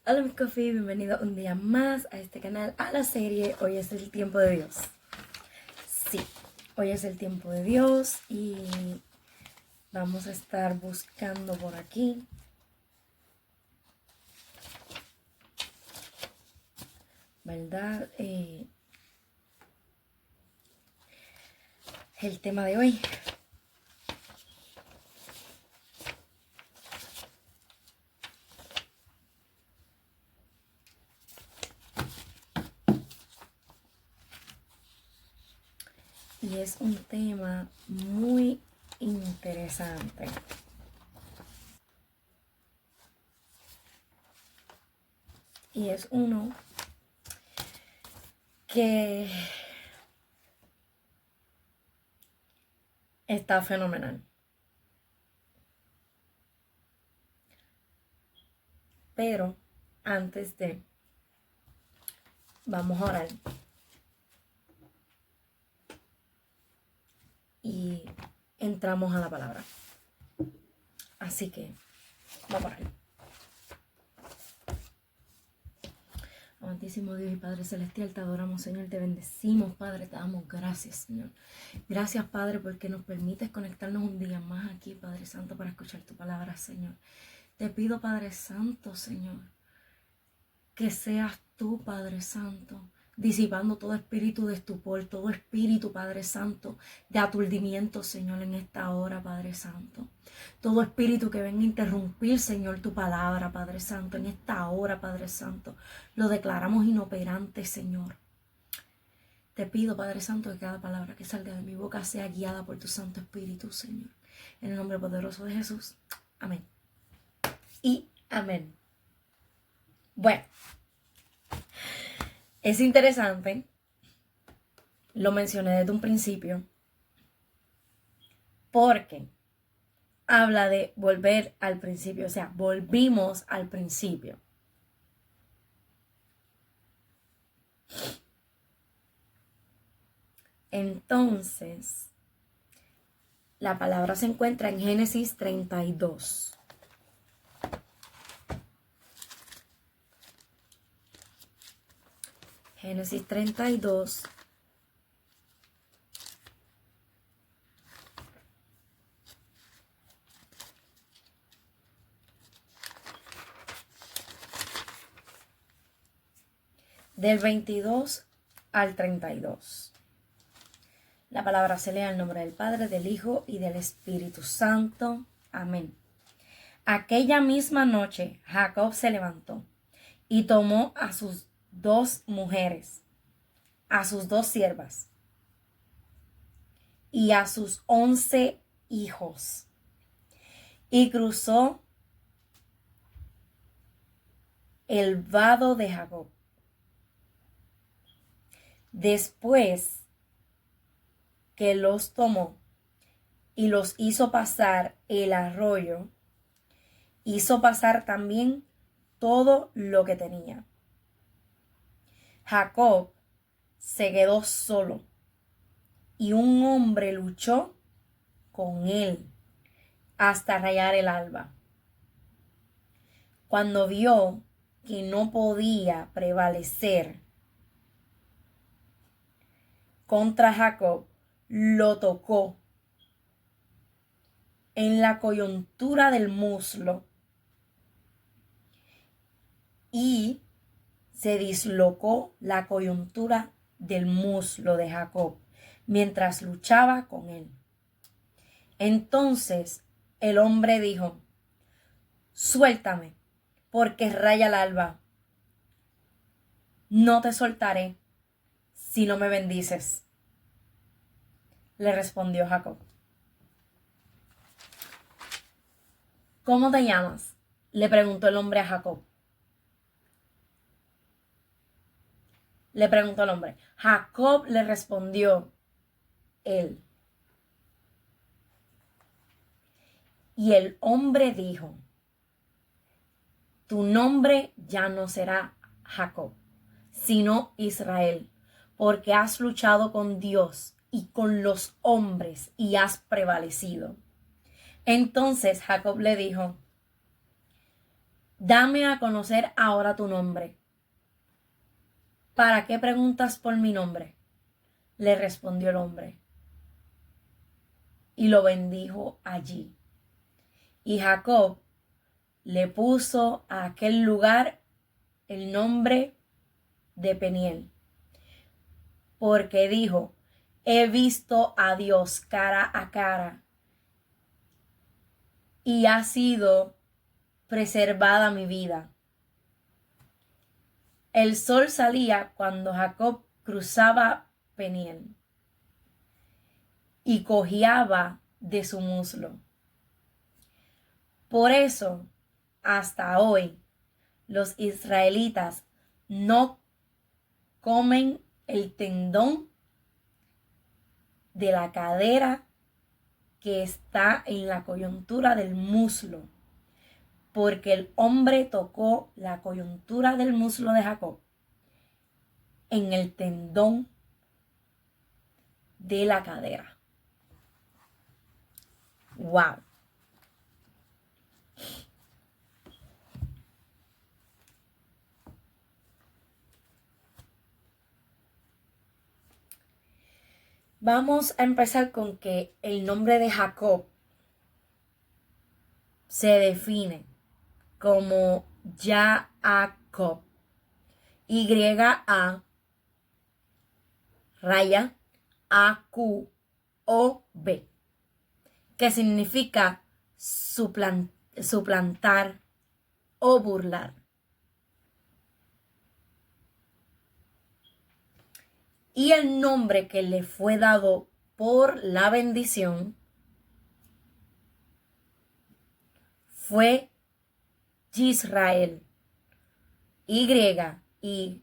Hola mi coffee, bienvenido un día más a este canal, a la serie Hoy es el tiempo de Dios. Sí, hoy es el tiempo de Dios y vamos a estar buscando por aquí. ¿Verdad? El tema de hoy. Y es un tema muy interesante. Y es uno que está fenomenal. Pero antes de, vamos a orar. Y entramos a la palabra. Así que vamos a orar. Amantísimo Dios y Padre Celestial, te adoramos, Señor, te bendecimos, Padre, te damos gracias, Señor. Gracias, Padre, porque nos permites conectarnos un día más aquí, Padre Santo, para escuchar tu palabra, Señor. Te pido, Padre Santo, Señor, que seas tú, Padre Santo, disipando todo espíritu de estupor, todo espíritu, Padre Santo, de aturdimiento, Señor, en esta hora, Padre Santo. Todo espíritu que venga a interrumpir, Señor, tu palabra, Padre Santo, en esta hora, Padre Santo, lo declaramos inoperante, Señor. Te pido, Padre Santo, que cada palabra que salga de mi boca sea guiada por tu Santo Espíritu, Señor. En el nombre poderoso de Jesús. Amén. Y amén. Bueno, es interesante, lo mencioné desde un principio, porque habla de volver al principio, o sea, volvimos al principio. Entonces, la palabra se encuentra en Génesis 32. Génesis 32. Del 22 al 32. La palabra se lee en el nombre del Padre, del Hijo y del Espíritu Santo. Amén. Aquella misma noche Jacob se levantó y tomó a sus 2 mujeres, a sus 2 siervas y a sus 11 hijos, y cruzó el vado de Jacob. Después que los tomó y los hizo pasar el arroyo, hizo pasar también todo lo que tenía. Jacob se quedó solo y un hombre luchó con él hasta rayar el alba. Cuando vio que no podía prevalecer contra Jacob, lo tocó en la coyuntura del muslo y se dislocó la coyuntura del muslo de Jacob mientras luchaba con él. Entonces el hombre dijo: suéltame, porque raya el alba. No te soltaré si no me bendices. Le respondió Jacob. ¿Cómo te llamas?, le preguntó el hombre a Jacob. Le preguntó el hombre. Jacob le respondió él. Y el hombre dijo: tu nombre ya no será Jacob, sino Israel, porque has luchado con Dios y con los hombres y has prevalecido. Entonces Jacob le dijo: Dame a conocer ahora tu nombre. ¿Para qué preguntas por mi nombre? Le respondió el hombre. Y lo bendijo allí. Y Jacob le puso a aquel lugar el nombre de Peniel, porque dijo: he visto a Dios cara a cara, y ha sido preservada mi vida. El sol salía cuando Jacob cruzaba Peniel y cojeaba de su muslo. Por eso, hasta hoy, los israelitas no comen el tendón de la cadera que está en la coyuntura del muslo, porque el hombre tocó la coyuntura del muslo de Jacob en el tendón de la cadera. ¡Wow! Vamos a empezar con que el nombre de Jacob se define como Yaakov. Y-A raya A-Q-O-B, que significa suplantar o burlar. Y el nombre que le fue dado por la bendición fue Yisrael. Y-I-S-R-A-E-L,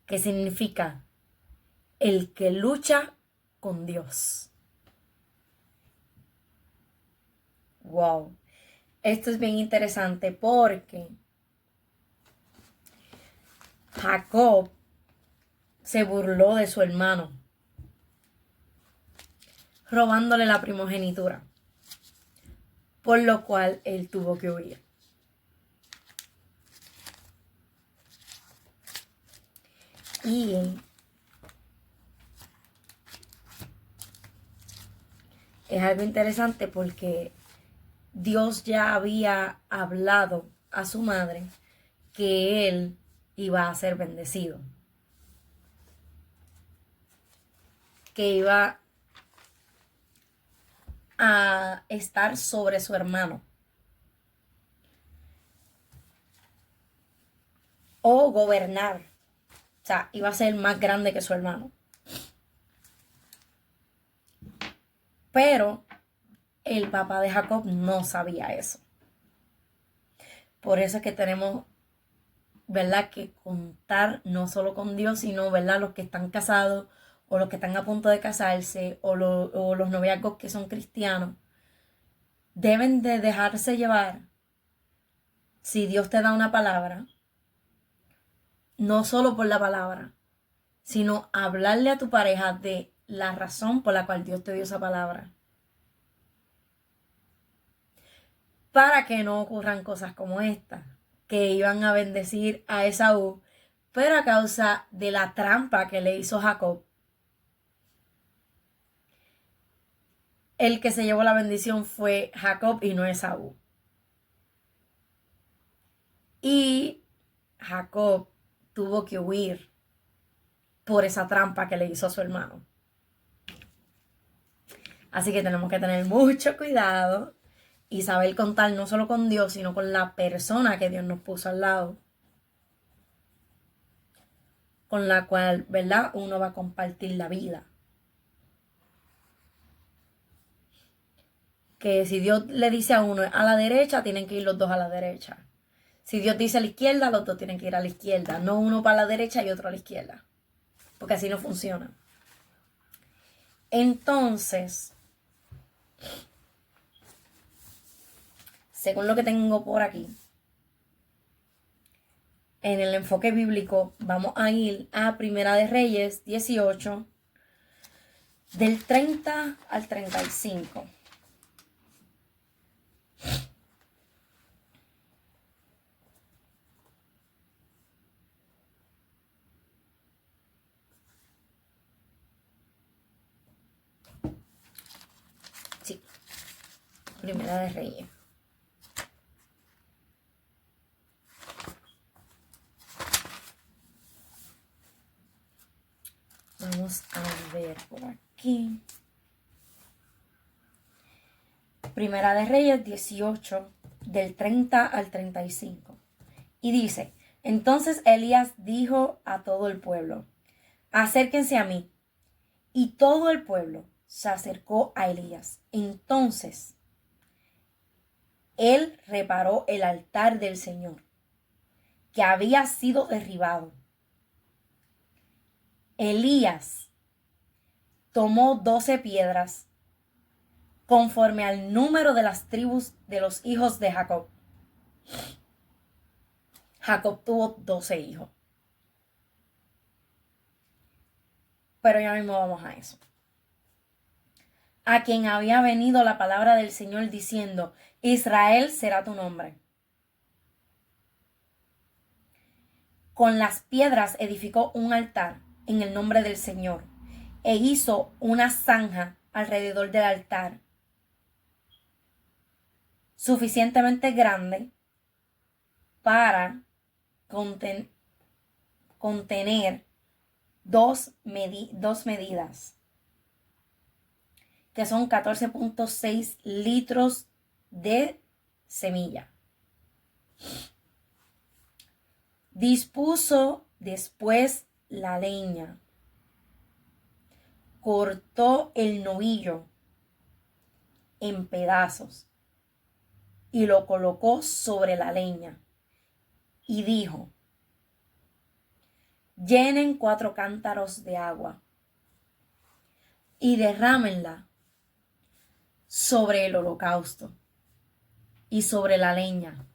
que significa el que lucha con Dios. Wow. Esto es bien interesante porque Jacob se burló de su hermano, robándole la primogenitura, por lo cual él tuvo que huir. Y es algo interesante porque Dios ya había hablado a su madre que él iba a ser bendecido, que iba a estar sobre su hermano o gobernar. O sea, iba a ser más grande que su hermano. Pero el papá de Jacob no sabía eso. Por eso es que tenemos, ¿verdad?, que contar no solo con Dios, sino, ¿verdad?, los que están casados o los que están a punto de casarse o los noviazgos que son cristianos. Deben de dejarse llevar. Si Dios te da una palabra, no solo por la palabra, sino hablarle a tu pareja de la razón por la cual Dios te dio esa palabra, para que no ocurran cosas como esta, que iban a bendecir a Esaú, pero a causa de la trampa que le hizo Jacob, el que se llevó la bendición fue Jacob y no Esaú. Y Jacob tuvo que huir por esa trampa que le hizo a su hermano. Así que tenemos que tener mucho cuidado y saber contar no solo con Dios, sino con la persona que Dios nos puso al lado, con la cual, ¿verdad?, uno va a compartir la vida. Que si Dios le dice a uno a la derecha, tienen que ir los dos a la derecha. Si Dios dice a la izquierda, los dos tienen que ir a la izquierda. No uno para la derecha y otro a la izquierda. Porque así no funciona. Entonces, según lo que tengo por aquí, en el enfoque bíblico, vamos a ir a Primera de Reyes 18, del 30 al 35. Primera de Reyes. Vamos a ver por aquí. Primera de Reyes 18, del 30 al 35. Y dice, entonces Elías dijo a todo el pueblo, acérquense a mí. Y todo el pueblo se acercó a Elías. Entonces él reparó el altar del Señor, que había sido derribado. Elías tomó 12 piedras, conforme al número de las tribus de los hijos de Jacob. Jacob tuvo 12 hijos. Pero ya mismo vamos a eso. A quien había venido la palabra del Señor diciendo, Israel será tu nombre. Con las piedras edificó un altar en el nombre del Señor e hizo una zanja alrededor del altar, suficientemente grande para contener dos medidas, que son 14.6 litros de semilla. Dispuso después la leña, cortó el novillo en pedazos y lo colocó sobre la leña y dijo, llenen 4 cántaros de agua y derrámenla sobre el holocausto y sobre la leña.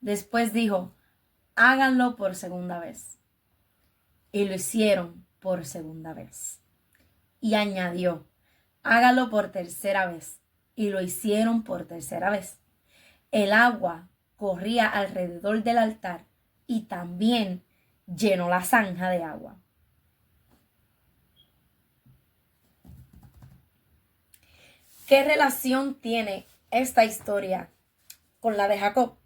Después dijo, háganlo por segunda vez. Y lo hicieron por segunda vez. Y añadió, háganlo por tercera vez. Y lo hicieron por tercera vez. El agua corría alrededor del altar y también llenó la zanja de agua. ¿Qué relación tiene esta historia con la de Jacob?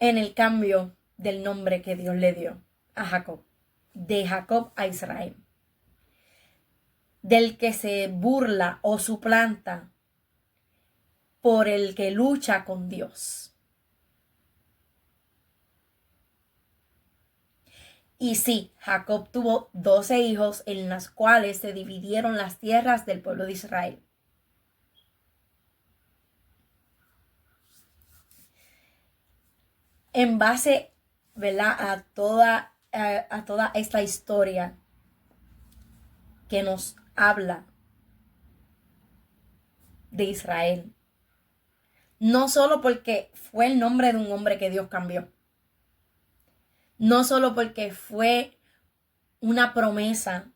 En el cambio del nombre que Dios le dio a Jacob, de Jacob a Israel, del que se burla o suplanta por el que lucha con Dios. Y sí, Jacob tuvo 12 hijos en las cuales se dividieron las tierras del pueblo de Israel. En base, ¿verdad?, a toda esta historia que nos habla de Israel. No solo porque fue el nombre de un hombre que Dios cambió. No solo porque fue una promesa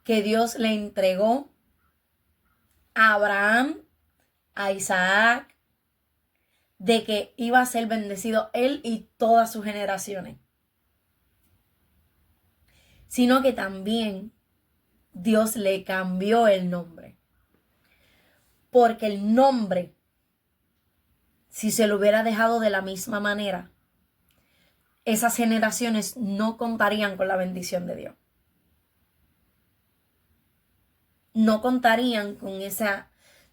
que Dios le entregó a Abraham, a Isaac, de que iba a ser bendecido él y todas sus generaciones, sino que también Dios le cambió el nombre. Porque el nombre, si se lo hubiera dejado de la misma manera, esas generaciones no contarían con la bendición de Dios. No contarían con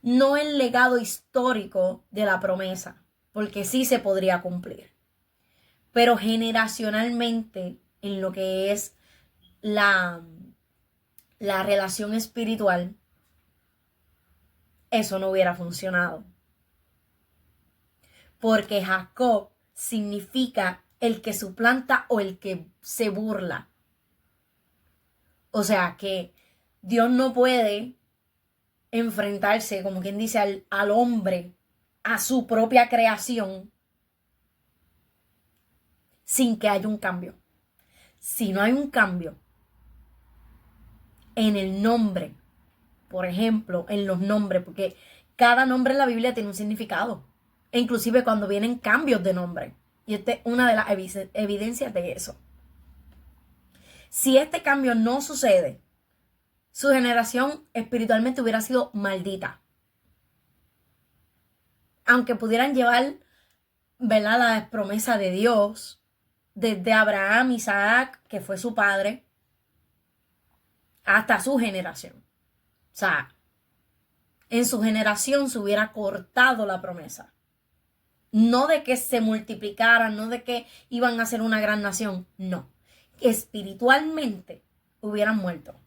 no el legado histórico de la promesa, porque sí se podría cumplir. Pero generacionalmente, en lo que es la relación espiritual, eso no hubiera funcionado. Porque Jacob significa el que suplanta o el que se burla. O sea que Dios no puede enfrentarse, como quien dice, al hombre, a su propia creación, sin que haya un cambio. Si no hay un cambio en el nombre, por ejemplo, en los nombres, porque cada nombre en la Biblia tiene un significado, e inclusive cuando vienen cambios de nombre, y esta es una de las evidencias de eso. Si este cambio no sucede, su generación espiritualmente hubiera sido maldita. aunque pudieran llevar, ¿verdad?, la promesa de Dios desde Abraham, Isaac, que fue su padre, hasta su generación. O sea, en su generación se hubiera cortado la promesa. No de que se multiplicaran, no de que iban a ser una gran nación, no. Espiritualmente hubieran muerto.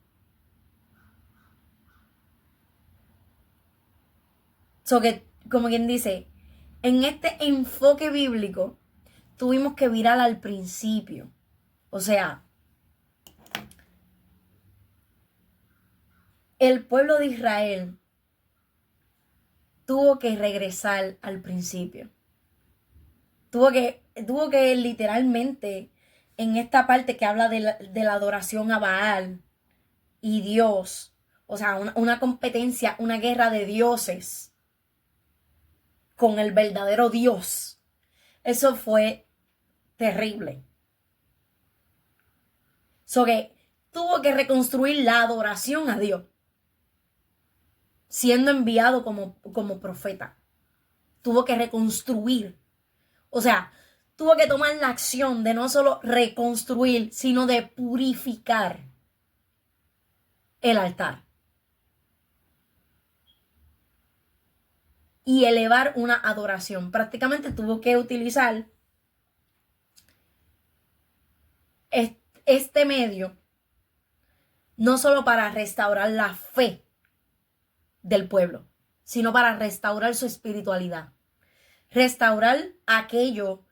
So que, como quien dice, en este enfoque bíblico tuvimos que virar al principio. O sea, el pueblo de Israel tuvo que regresar al principio. Tuvo que literalmente, en esta parte que habla de la adoración a Baal y Dios, o sea, una competencia, una guerra de dioses con el verdadero Dios. Eso fue terrible. So que tuvo que reconstruir la adoración a Dios, siendo enviado como profeta. Tuvo que reconstruir. O sea, tuvo que tomar la acción de no solo reconstruir, sino de purificar el altar. Y elevar una adoración. Prácticamente tuvo que utilizar este medio no solo para restaurar la fe del pueblo, sino para restaurar su espiritualidad. Restaurar aquello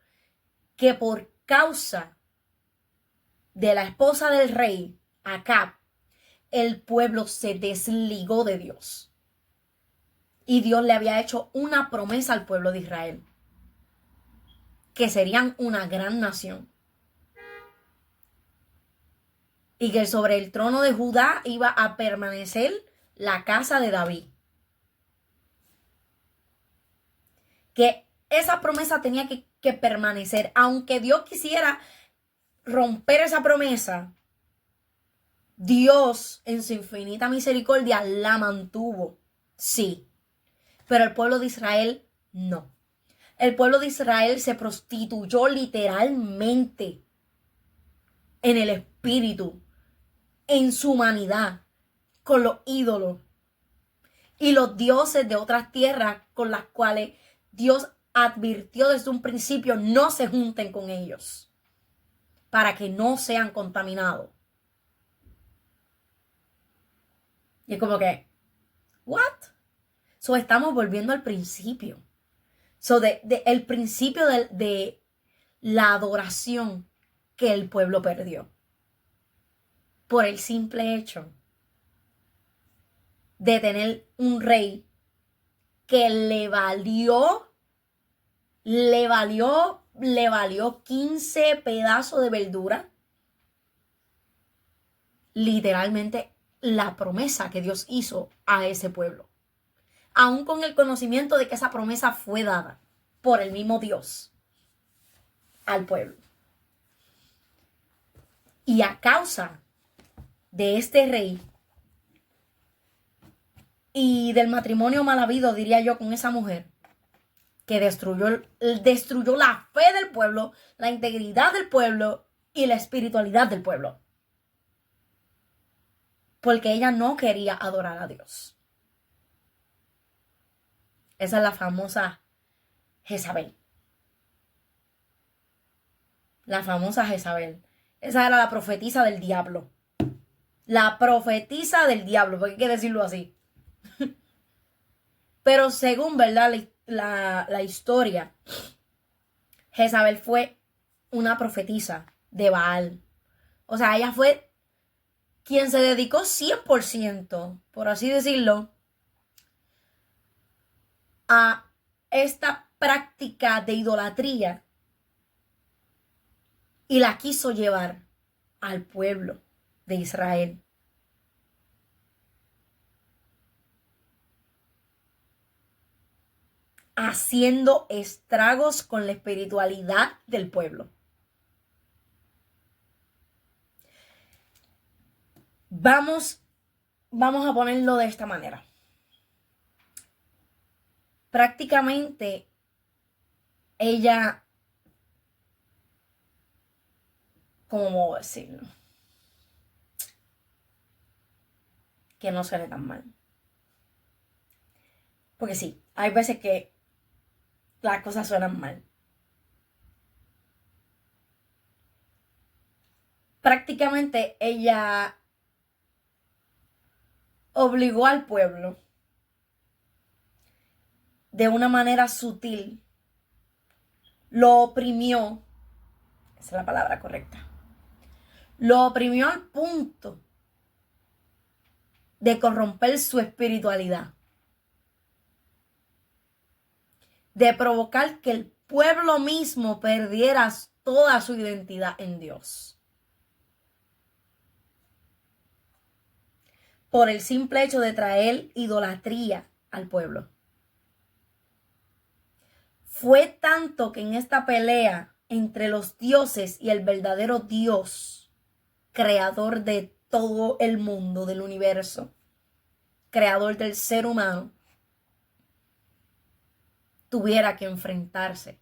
que por causa de la esposa del rey, Acab, el pueblo se desligó de Dios. Y Dios le había hecho una promesa al pueblo de Israel, que serían una gran nación. Y que sobre el trono de Judá iba a permanecer la casa de David. Que esa promesa tenía que permanecer. Aunque Dios quisiera romper esa promesa, Dios en su infinita misericordia la mantuvo. Sí. Pero el pueblo de Israel no. El pueblo de Israel se prostituyó literalmente en el espíritu, en su humanidad, con los ídolos y los dioses de otras tierras con las cuales Dios advirtió desde un principio: no se junten con ellos para que no sean contaminados. Y es como que, ¿what? So estamos volviendo al principio. So el principio de la adoración que el pueblo perdió. Por el simple hecho de tener un rey que le valió 15 pedazos de verdura. Literalmente la promesa que Dios hizo a ese pueblo. Aún con el conocimiento de que esa promesa fue dada por el mismo Dios al pueblo. Y a causa de este rey y del matrimonio mal habido, diría yo, con esa mujer, que destruyó la fe del pueblo, la integridad del pueblo y la espiritualidad del pueblo. Porque ella no quería adorar a Dios. Esa es la famosa Jezabel. La famosa Jezabel. Esa era la profetisa del diablo. La profetisa del diablo, porque hay que decirlo así. Pero según, ¿verdad?, la historia, Jezabel fue una profetisa de Baal. O sea, ella fue quien se dedicó 100%, por así decirlo, a esta práctica de idolatría y la quiso llevar al pueblo de Israel. Haciendo estragos con la espiritualidad del pueblo. Vamos a ponerlo de esta manera. Prácticamente ella, ¿cómo decirlo? Que no suene tan mal. Porque sí, hay veces que las cosas suenan mal. Prácticamente ella obligó al pueblo de una manera sutil, lo oprimió, esa es la palabra correcta, lo oprimió al punto de corromper su espiritualidad, de provocar que el pueblo mismo perdiera toda su identidad en Dios. Por el simple hecho de traer idolatría al pueblo. Fue tanto que en esta pelea entre los dioses y el verdadero Dios, creador de todo el mundo, del universo, creador del ser humano, tuviera que enfrentarse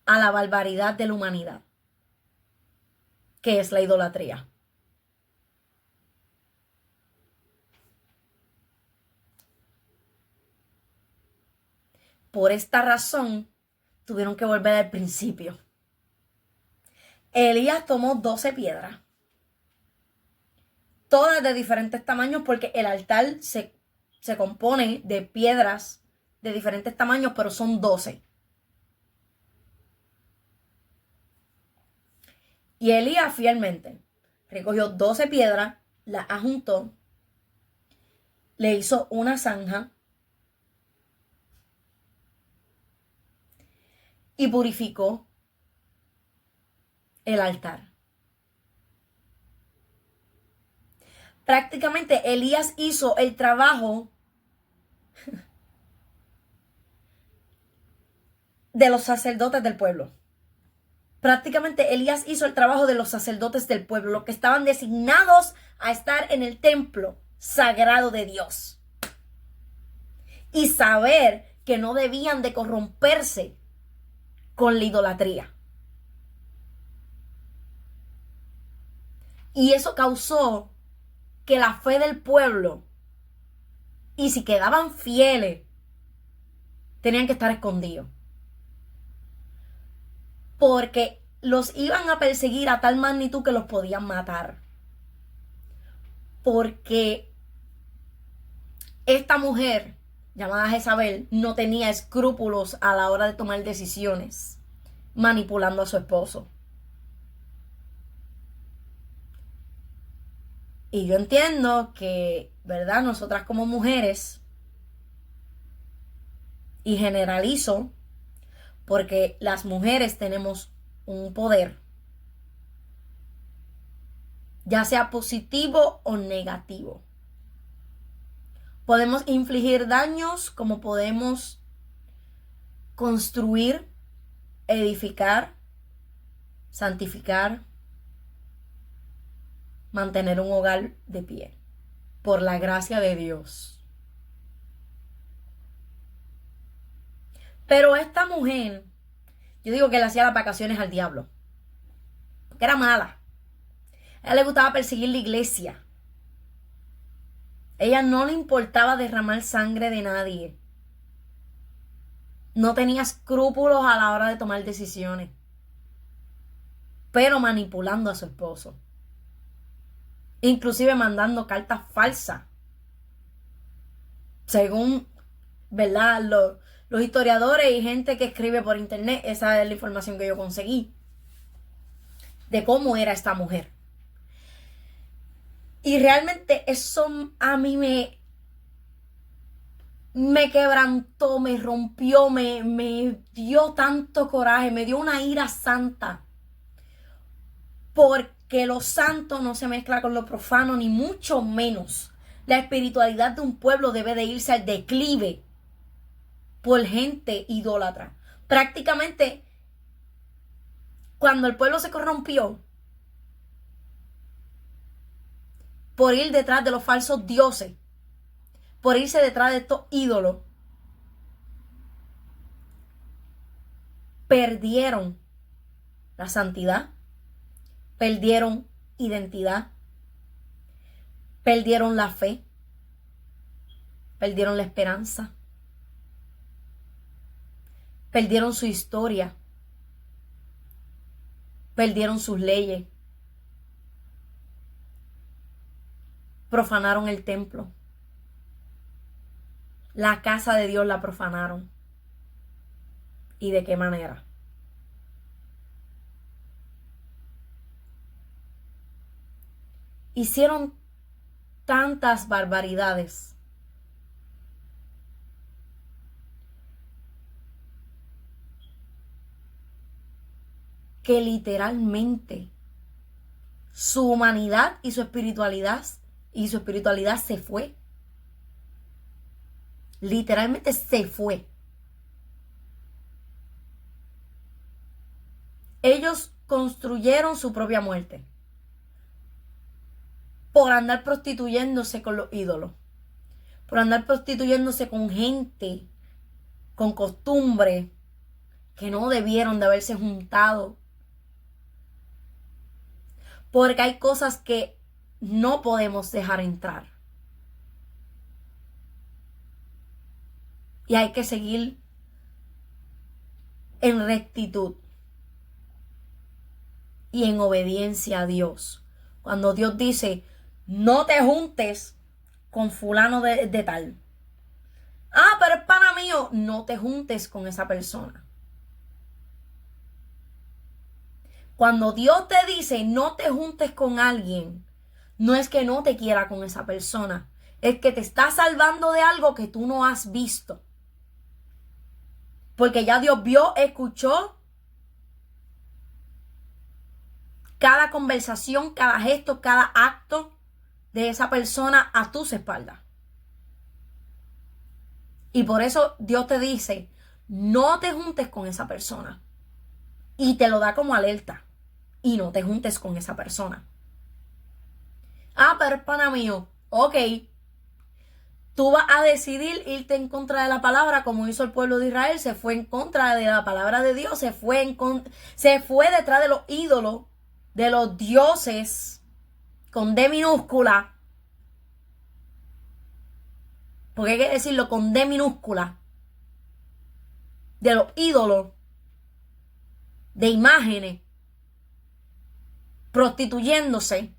a la barbaridad de la humanidad, que es la idolatría. Por esta razón, tuvieron que volver al principio. Elías tomó 12 piedras, todas de diferentes tamaños, porque el altar se compone de piedras de diferentes tamaños, pero son 12. Y Elías fielmente recogió 12 piedras, las ajuntó, le hizo una zanja y purificó el altar. Prácticamente Elías hizo el trabajo de los sacerdotes del pueblo. Prácticamente Elías hizo el trabajo de los sacerdotes del pueblo, los que estaban designados a estar en el templo sagrado de Dios. Y saber que no debían de corromperse con la idolatría. Y eso causó que la fe del pueblo, y si quedaban fieles, tenían que estar escondidos. Porque los iban a perseguir a tal magnitud que los podían matar. Porque esta mujer, llamada Jezabel, no tenía escrúpulos a la hora de tomar decisiones, manipulando a su esposo. Y yo entiendo que, ¿verdad? Nosotras como mujeres, y generalizo, porque las mujeres tenemos un poder, ya sea positivo o negativo. Podemos infligir daños como podemos construir, edificar, santificar, mantener un hogar de pie, por la gracia de Dios. Pero esta mujer, yo digo que le hacía las vacaciones al diablo, porque era mala. A ella le gustaba perseguir la iglesia. A ella no le importaba derramar sangre de nadie. No tenía escrúpulos a la hora de tomar decisiones, pero manipulando a su esposo. Inclusive mandando cartas falsas. Según, ¿verdad? Los historiadores y gente que escribe por internet, esa es la información que yo conseguí de cómo era esta mujer. Y realmente eso a mí me quebrantó, me rompió, me dio tanto coraje, me dio una ira santa. Porque lo santo no se mezcla con lo profano, ni mucho menos. La espiritualidad de un pueblo debe de irse al declive por gente idólatra. Prácticamente, cuando el pueblo se corrompió por ir detrás de los falsos dioses, por irse detrás de estos ídolos, perdieron la santidad, perdieron identidad, perdieron la fe, perdieron la esperanza, perdieron su historia, perdieron sus leyes, profanaron el templo, la casa de Dios la profanaron. ¿Y de qué manera? Hicieron tantas barbaridades que literalmente su humanidad y su espiritualidad se fue. Literalmente se fue. Ellos construyeron su propia muerte por andar prostituyéndose con los ídolos, por andar prostituyéndose con gente, con costumbres que no debieron de haberse juntado. Porque hay cosas que no podemos dejar entrar. Y hay que seguir en rectitud y en obediencia a Dios. Cuando Dios dice, no te juntes con fulano de tal. Ah, pero es pana mío. No te juntes con esa persona. Cuando Dios te dice no te juntes con alguien, no es que no te quiera con esa persona. Es que te está salvando de algo que tú no has visto. Porque ya Dios vio, escuchó cada conversación, cada gesto, cada acto de esa persona a tus espaldas. Y por eso Dios te dice, no te juntes con esa persona. Y te lo da como alerta. Y no te juntes con esa persona. Ah, pero es pana mío. Ok. Tú vas a decidir irte en contra de la palabra como hizo el pueblo de Israel. Se fue en contra de la palabra de Dios. Se fue detrás de los ídolos, de los dioses con D minúscula. Porque hay que decirlo con D minúscula. De los ídolos, de imágenes, prostituyéndose,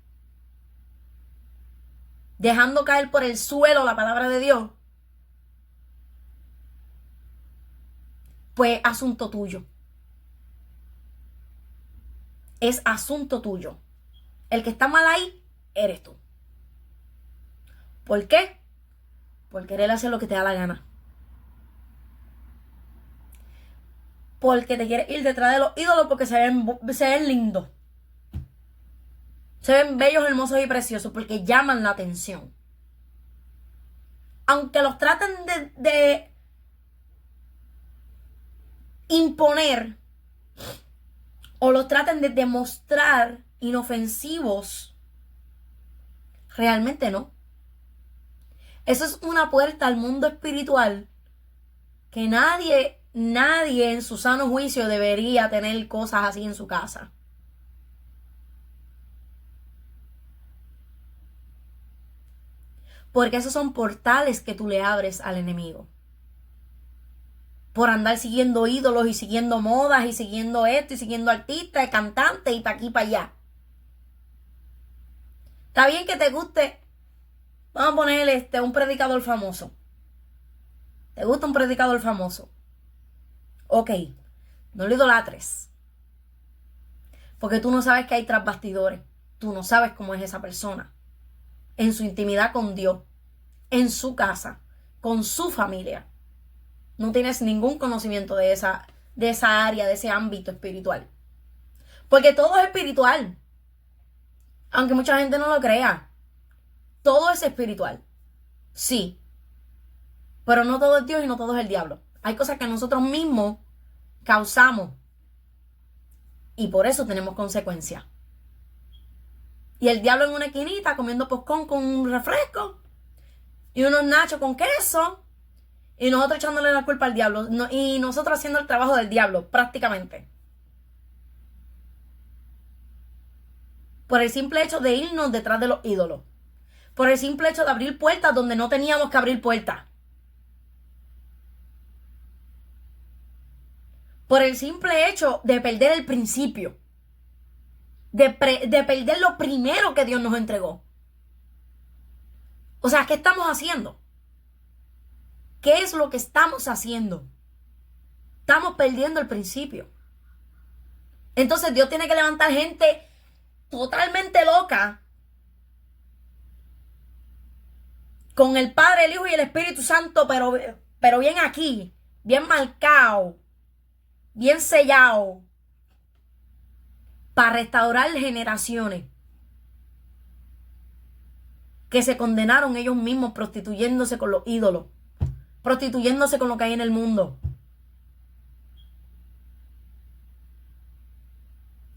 dejando caer por el suelo la palabra de Dios, pues asunto tuyo. Es asunto tuyo. El que está mal ahí, eres tú. ¿Por qué? Por querer hacer lo que te da la gana. Porque te quieres ir detrás de los ídolos porque se ven lindos. Se ven bellos, hermosos y preciosos porque llaman la atención. Aunque los traten de imponer o los traten de demostrar inofensivos, realmente no. Eso es una puerta al mundo espiritual que nadie en su sano juicio debería tener cosas así en su casa. Porque esos son portales que tú le abres al enemigo. Por andar siguiendo ídolos y siguiendo modas y siguiendo esto y siguiendo artistas y cantantes y para aquí y para allá. Está bien que te guste. Vamos a poner un predicador famoso. ¿Te gusta un predicador famoso? Ok, no lo idolatres. Porque tú no sabes que hay tras bastidores. Tú no sabes cómo es esa persona. En su intimidad con Dios, en su casa, con su familia. No tienes ningún conocimiento de esa área, de ese ámbito espiritual. Porque todo es espiritual. Aunque mucha gente no lo crea. Todo es espiritual. Sí. Pero no todo es Dios y no todo es el diablo. Hay cosas que nosotros mismos causamos. Y por eso tenemos consecuencias. Y el diablo en una esquinita comiendo popcorn con un refresco y unos nachos con queso Y nosotros echándole la culpa al diablo. Y nosotros haciendo el trabajo del diablo, prácticamente. Por el simple hecho de irnos detrás de los ídolos. Por el simple hecho de abrir puertas donde no teníamos que abrir puertas. Por el simple hecho de perder el principio. De perder lo primero que Dios nos entregó. O sea, ¿qué estamos haciendo? ¿Qué es lo que estamos haciendo? Estamos perdiendo el principio. Entonces Dios tiene que levantar gente totalmente loca con el Padre, el Hijo y el Espíritu Santo, pero bien aquí, bien marcado, bien sellado, para restaurar generaciones que se condenaron ellos mismos prostituyéndose con los ídolos, prostituyéndose con lo que hay en el mundo.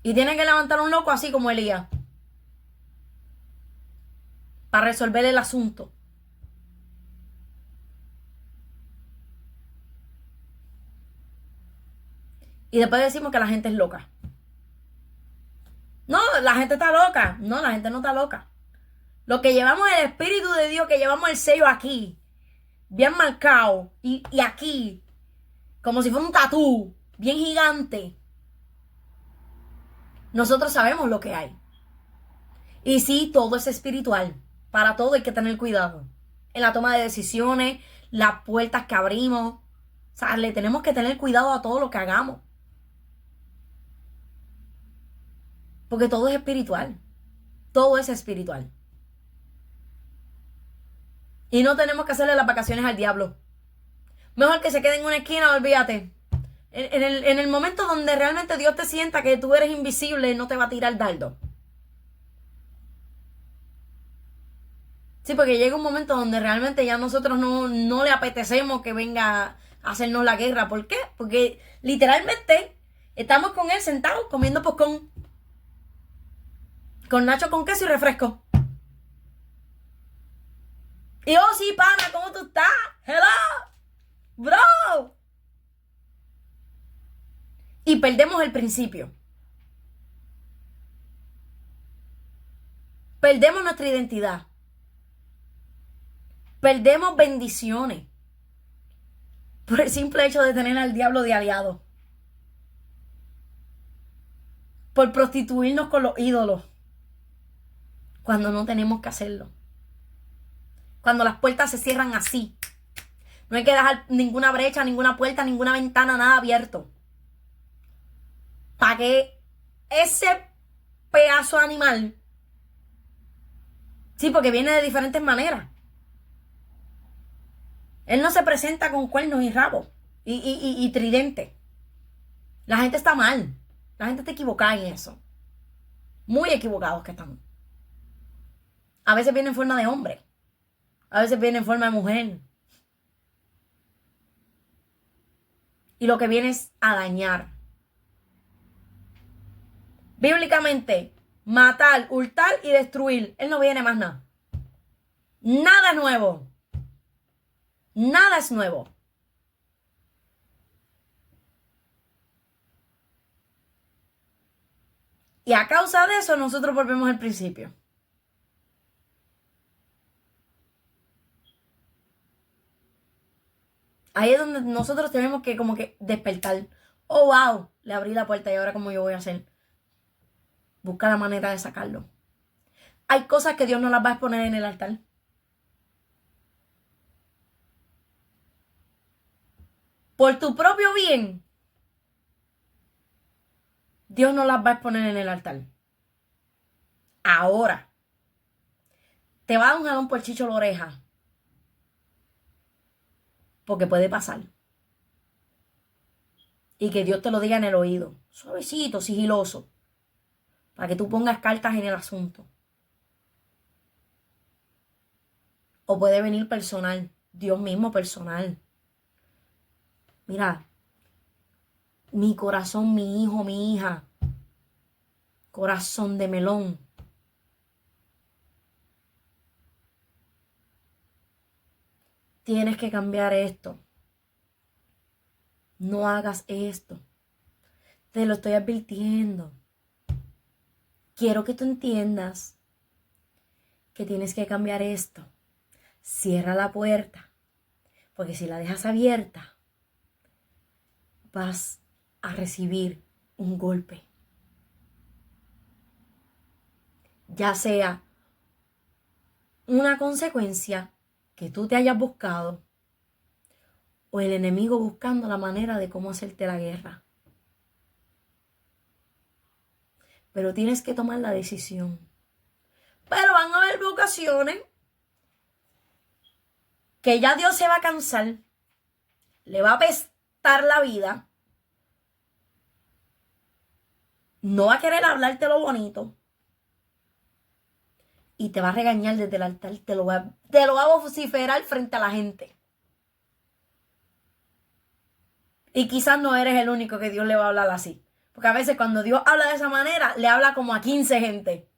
Y tienen que levantar un loco así como Elías para resolver el asunto. Y después decimos que la gente es loca. No, la gente está loca. No, la gente no está loca. Lo que llevamos es el Espíritu de Dios, que llevamos el sello aquí, bien marcado, y aquí, como si fuera un tatú, bien gigante. Nosotros sabemos lo que hay. Y sí, todo es espiritual. Para todo hay que tener cuidado. En la toma de decisiones, las puertas que abrimos. O sea, le tenemos que tener cuidado a todo lo que hagamos. Porque todo es espiritual. Todo es espiritual. Y no tenemos que hacerle las vacaciones al diablo. Mejor que se quede en una esquina, olvídate. En el momento donde realmente Dios te sienta que tú eres invisible, no te va a tirar dardo. Sí, porque llega un momento donde realmente ya nosotros no le apetecemos que venga a hacernos la guerra. ¿Por qué? Porque literalmente estamos con él sentados comiendo popcorn. Con nacho con queso y refresco. Y oh sí, pana, ¿cómo tú estás? Hello, bro. Y perdemos el principio. Perdemos nuestra identidad. Perdemos bendiciones. Por el simple hecho de tener al diablo de aliado. Por prostituirnos con los ídolos. Cuando no tenemos que hacerlo. Cuando las puertas se cierran así. No hay que dejar ninguna brecha, ninguna puerta, ninguna ventana, nada abierto. Para que ese pedazo animal, sí, porque viene de diferentes maneras. Él no se presenta con cuernos y rabo y tridente. La gente está mal. La gente está equivocada en eso. Muy equivocados que están. A veces viene en forma de hombre. A veces viene en forma de mujer. Y lo que viene es a dañar. Bíblicamente, matar, hurtar y destruir. Él no viene más nada. Nada nuevo. Nada es nuevo. Y a causa de eso nosotros volvemos al principio. Ahí es donde nosotros tenemos que como que despertar. Oh, wow, le abrí la puerta y ahora cómo yo voy a hacer. Busca la manera de sacarlo. Hay cosas que Dios no las va a exponer en el altar. Por tu propio bien, Dios no las va a exponer en el altar. Ahora, te va a dar un jalón por chicho la oreja. Porque puede pasar. Y que Dios te lo diga en el oído. Suavecito, sigiloso. Para que tú pongas cartas en el asunto. O puede venir personal. Dios mismo personal. Mira. Mi corazón, mi hijo, mi hija. Corazón de melón. Tienes que cambiar esto. no hagas esto. Te lo estoy advirtiendo. Quiero que tú entiendas que tienes que cambiar esto. Cierra la puerta, porque si la dejas abierta, vas a recibir un golpe. Ya sea una consecuencia que tú te hayas buscado o el enemigo buscando la manera de cómo hacerte la guerra. Pero tienes que tomar la decisión. Pero van a haber ocasiones que ya Dios se va a cansar, le va a apestar la vida, no va a querer hablarte lo bonito y te va a regañar desde el altar, te lo va a vociferar frente a la gente. Y quizás no eres el único que Dios le va a hablar así. Porque a veces cuando Dios habla de esa manera, le habla como a 15 gente.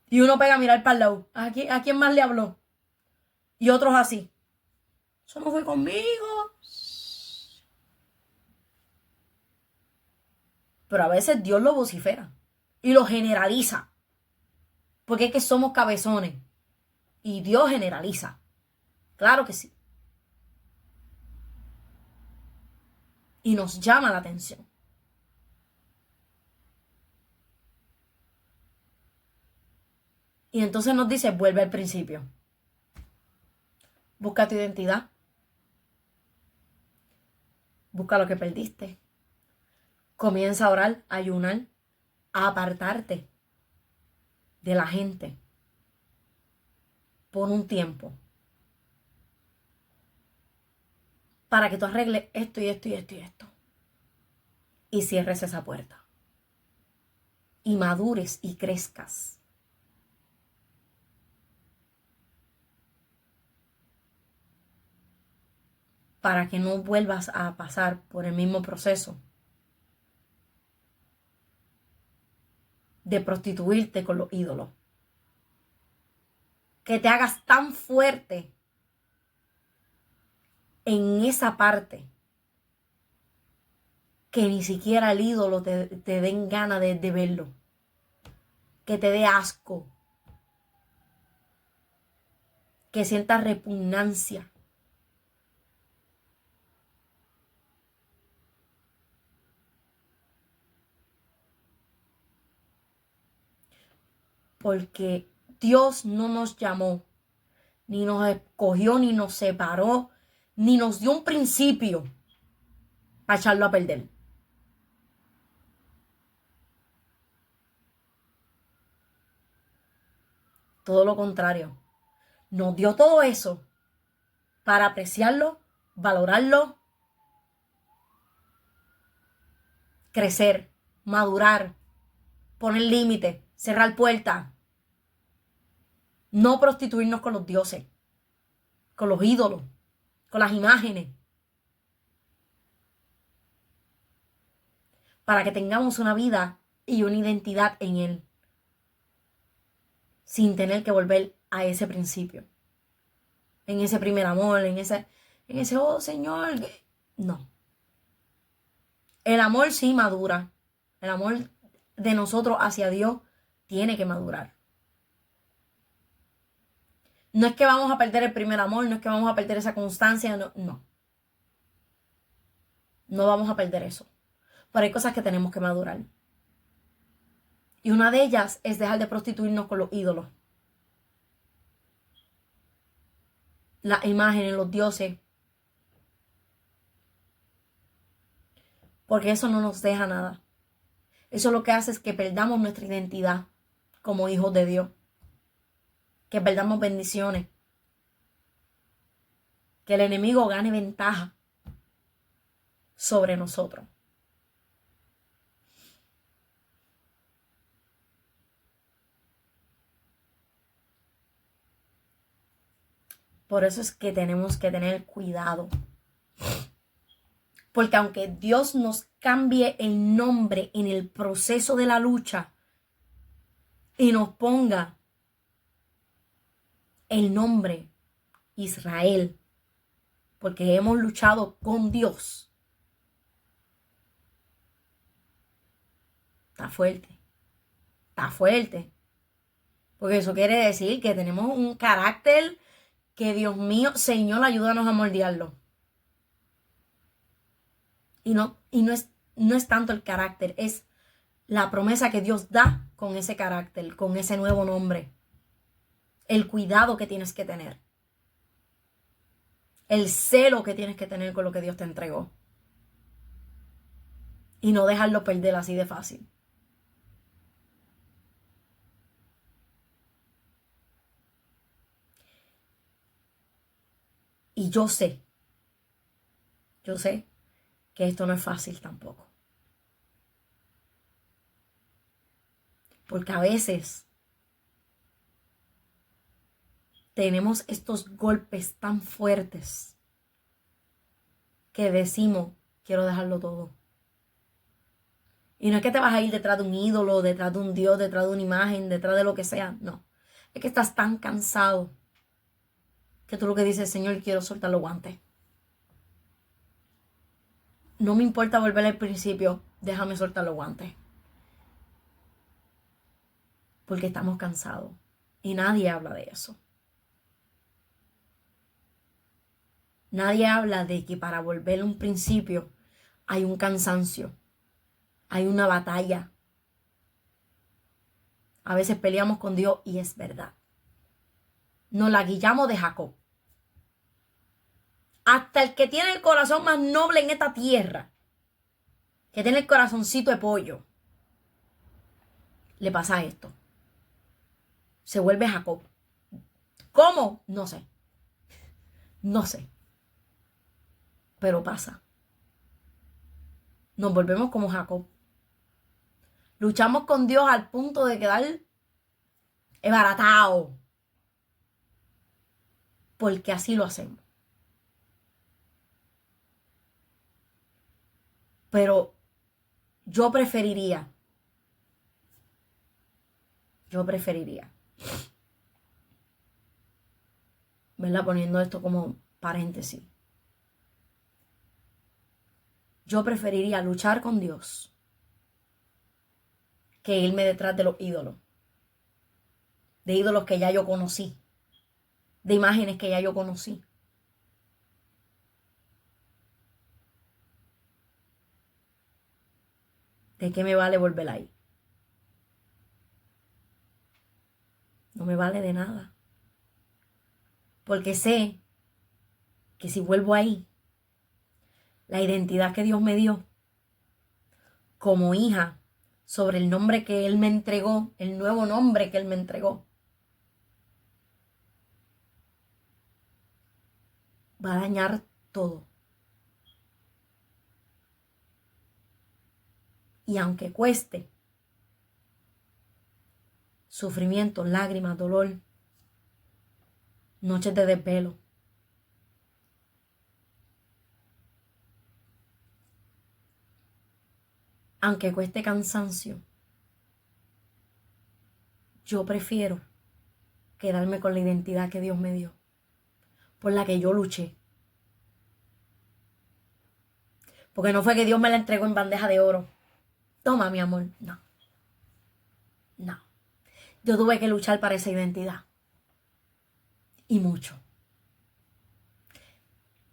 Y uno pega a mirar para el lado. ¿A quién más le habló? Y otros así. Eso no fue conmigo. Pero a veces Dios lo vocifera. Y lo generaliza. Porque es que somos cabezones. Y Dios generaliza. Claro que sí. Y nos llama la atención. Y entonces nos dice, vuelve al principio. Busca tu identidad. Busca lo que perdiste. Comienza a orar, a ayunar, a apartarte de la gente por un tiempo. Para que tú arregles esto y esto y esto y esto. Y cierres esa puerta. Y madures y crezcas. Para que no vuelvas a pasar por el mismo proceso de prostituirte con los ídolos. Que te hagas tan fuerte en esa parte que ni siquiera el ídolo te den ganas de verlo. Que te dé asco. Que sientas repugnancia. Porque Dios no nos llamó, ni nos escogió, ni nos separó, ni nos dio un principio para echarlo a perder. Todo lo contrario. Nos dio todo eso para apreciarlo, valorarlo, crecer, madurar, poner límites, cerrar puertas. No prostituirnos con los dioses, con los ídolos, con las imágenes. Para que tengamos una vida y una identidad en Él. Sin tener que volver a ese principio. En ese primer amor, en ese, oh Señor. No. El amor sí madura. El amor de nosotros hacia Dios tiene que madurar. No es que vamos a perder el primer amor, no es que vamos a perder esa constancia, no. No vamos a perder eso. Pero hay cosas que tenemos que madurar. Y una de ellas es dejar de prostituirnos con los ídolos. Las imágenes, los dioses. Porque eso no nos deja nada. Eso lo que hace es que perdamos nuestra identidad como hijos de Dios. Que perdamos bendiciones. Que el enemigo gane ventaja sobre nosotros. Por eso es que tenemos que tener cuidado. Porque aunque Dios nos cambie el nombre en el proceso de la lucha y nos ponga el nombre Israel, porque hemos luchado con Dios, está fuerte. Está fuerte. Porque eso quiere decir que tenemos un carácter que, Dios mío, Señor, ayúdanos a moldearlo. Y no es tanto el carácter, es la promesa que Dios da con ese carácter, con ese nuevo nombre. El cuidado que tienes que tener. El celo que tienes que tener con lo que Dios te entregó. Y no dejarlo perder así de fácil. Y yo sé que esto no es fácil tampoco. Porque a veces tenemos estos golpes tan fuertes que decimos, quiero dejarlo todo. Y no es que te vas a ir detrás de un ídolo, detrás de un Dios, detrás de una imagen, detrás de lo que sea. No. Es que estás tan cansado que tú lo que dices, Señor, quiero soltar los guantes. No me importa volver al principio, déjame soltar los guantes. Porque estamos cansados. Y nadie habla de eso. Nadie habla de que para volver a un principio hay un cansancio. Hay una batalla. A veces peleamos con Dios y es verdad. Nos la guillamos de Jacob. Hasta el que tiene el corazón más noble en esta tierra, que tiene el corazoncito de pollo, le pasa esto. Se vuelve Jacob. ¿Cómo? No sé. No sé. Pero pasa. Nos volvemos como Jacob. Luchamos con Dios al punto de quedar embaratado. Porque así lo hacemos. Pero yo preferiría, ¿verdad? Poniendo esto como paréntesis. Yo preferiría luchar con Dios que irme detrás de los ídolos. De ídolos que ya yo conocí. De imágenes que ya yo conocí. ¿De qué me vale volver ahí? No me vale de nada. Porque sé que si vuelvo ahí, la identidad que Dios me dio como hija sobre el nombre que Él me entregó, el nuevo nombre que Él me entregó, va a dañar todo. Y aunque cueste, sufrimiento, lágrimas, dolor, noches de desvelo, aunque cueste cansancio, yo prefiero quedarme con la identidad que Dios me dio, por la que yo luché. Porque no fue que Dios me la entregó en bandeja de oro. Toma, mi amor. No. No. Yo tuve que luchar para esa identidad. Y mucho.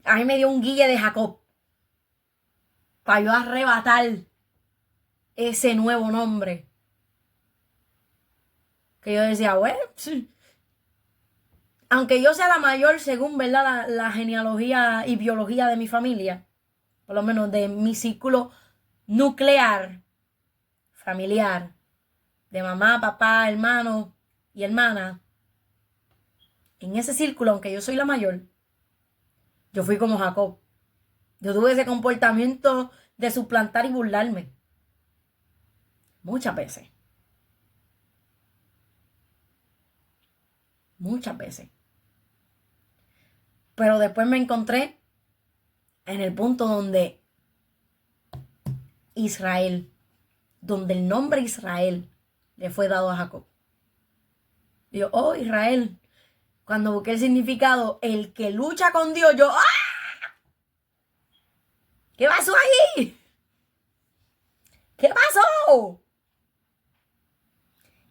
A mí me dio un guille de Jacob para yo arrebatar ese nuevo nombre. Que yo decía, bueno, sí. Aunque yo sea la mayor según, ¿verdad? La genealogía y biología de mi familia, por lo menos de mi círculo nuclear, familiar, de mamá, papá, hermano y hermana, en ese círculo, aunque yo soy la mayor, yo fui como Jacob. Yo tuve ese comportamiento de suplantar y burlarme. Muchas veces. Muchas veces. Pero después me encontré en el punto donde Israel, donde el nombre Israel le fue dado a Jacob. Y yo, oh, Israel. Cuando busqué el significado, el que lucha con Dios, yo, ¡ah! ¿Qué pasó ahí? ¿Qué pasó?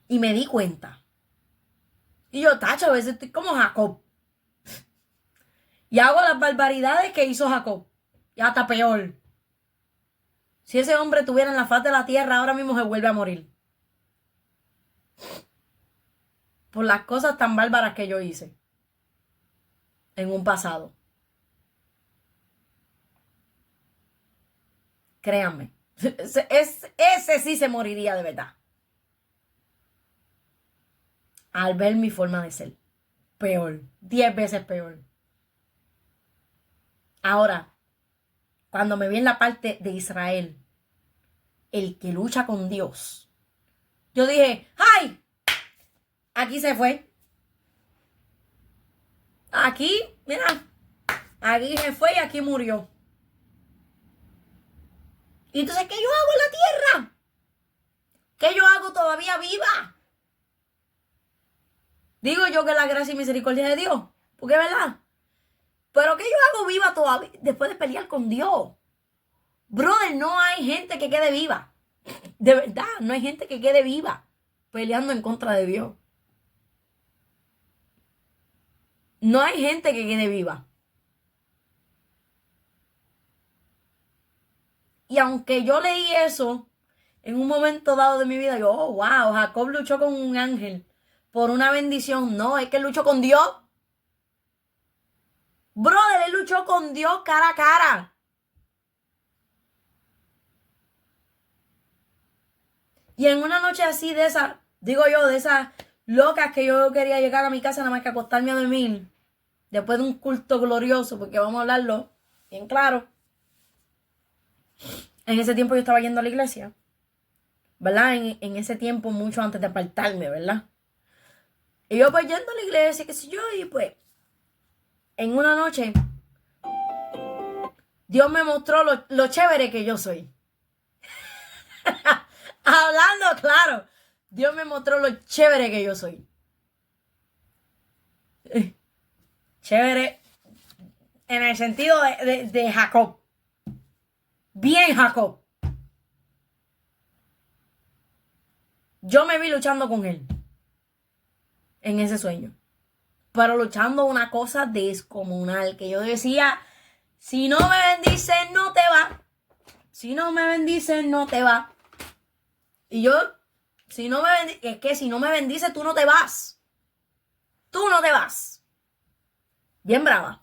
Y me di cuenta. Y yo, tacho, a veces estoy como Jacob. Y hago las barbaridades que hizo Jacob. Y hasta peor. Si ese hombre estuviera en la faz de la tierra, ahora mismo se vuelve a morir. Por las cosas tan bárbaras que yo hice. En un pasado. Créanme. Ese sí se moriría de verdad. Al ver mi forma de ser. Peor. 10 veces peor. Ahora, cuando me vi en la parte de Israel, el que lucha con Dios, yo dije, ¡ay! Aquí se fue. Aquí, mira, aquí se fue y aquí murió. Y entonces, ¿qué yo hago en la tierra? ¿Qué yo hago todavía viva? Digo yo que la gracia y misericordia de Dios, porque es verdad. Pero ¿qué yo hago viva todavía después de pelear con Dios? Brother, no hay gente que quede viva. De verdad, no hay gente que quede viva peleando en contra de Dios. No hay gente que quede viva. Y aunque yo leí eso en un momento dado de mi vida, yo, oh, wow, Jacob luchó con un ángel por una bendición. No, es que luchó con Dios. Brother, él luchó con Dios cara a cara. Y en una noche así de esas, digo yo, de esas locas que yo quería llegar a mi casa nada más que acostarme a dormir, después de un culto glorioso, porque vamos a hablarlo bien claro. En ese tiempo yo estaba yendo a la iglesia, ¿verdad? En ese tiempo, mucho antes de apartarme, ¿verdad? Y yo pues yendo a la iglesia, qué sé yo, y pues en una noche Dios me mostró lo chévere que yo soy. Hablando claro, Dios me mostró lo chévere que yo soy. Chévere en el sentido de Jacob. Bien Jacob. Yo me vi luchando con él en ese sueño. Pero luchando una cosa descomunal que yo decía, si no me bendices, no te va. Si no me bendices, no te va. Y yo, si no me bendices, es que si no me bendices, tú no te vas. Tú no te vas. Bien brava.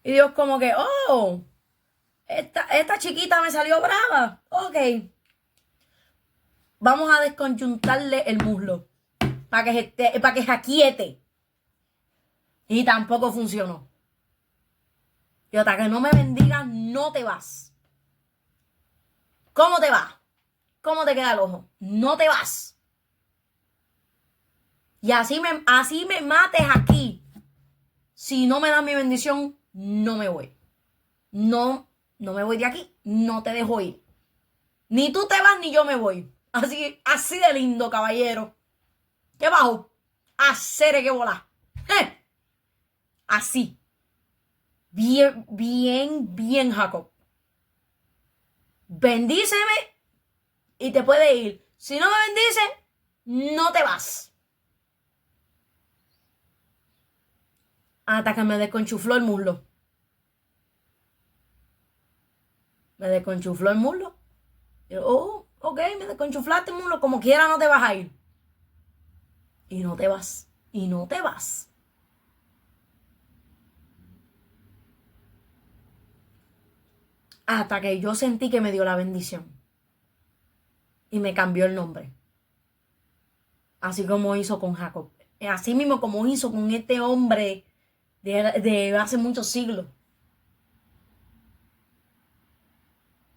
Y Dios como que, oh, esta chiquita me salió brava. Ok. Vamos a desconjuntarle el muslo. Para que se aquiete. Y tampoco funcionó. Y hasta que no me bendigas, no te vas. ¿Cómo te vas? ¿Cómo te queda el ojo? No te vas. Y así me mates aquí. Si no me das mi bendición, no me voy. No me voy de aquí. No te dejo ir. Ni tú te vas, ni yo me voy. Así de lindo, caballero. ¿Qué bajo? Hacer que volar. Así. Bien, bien, bien, Jacob. Bendíceme y te puede ir. Si no me bendices, no te vas. Hasta que me desconchufló el muslo. Me desconchufló el muslo. Yo, oh, ok, me desconchuflaste el muslo. Como quiera no te vas a ir. Y no te vas. Y no te vas. Hasta que yo sentí que me dio la bendición. Y me cambió el nombre. Así como hizo con Jacob. Así mismo como hizo con este hombre de hace muchos siglos.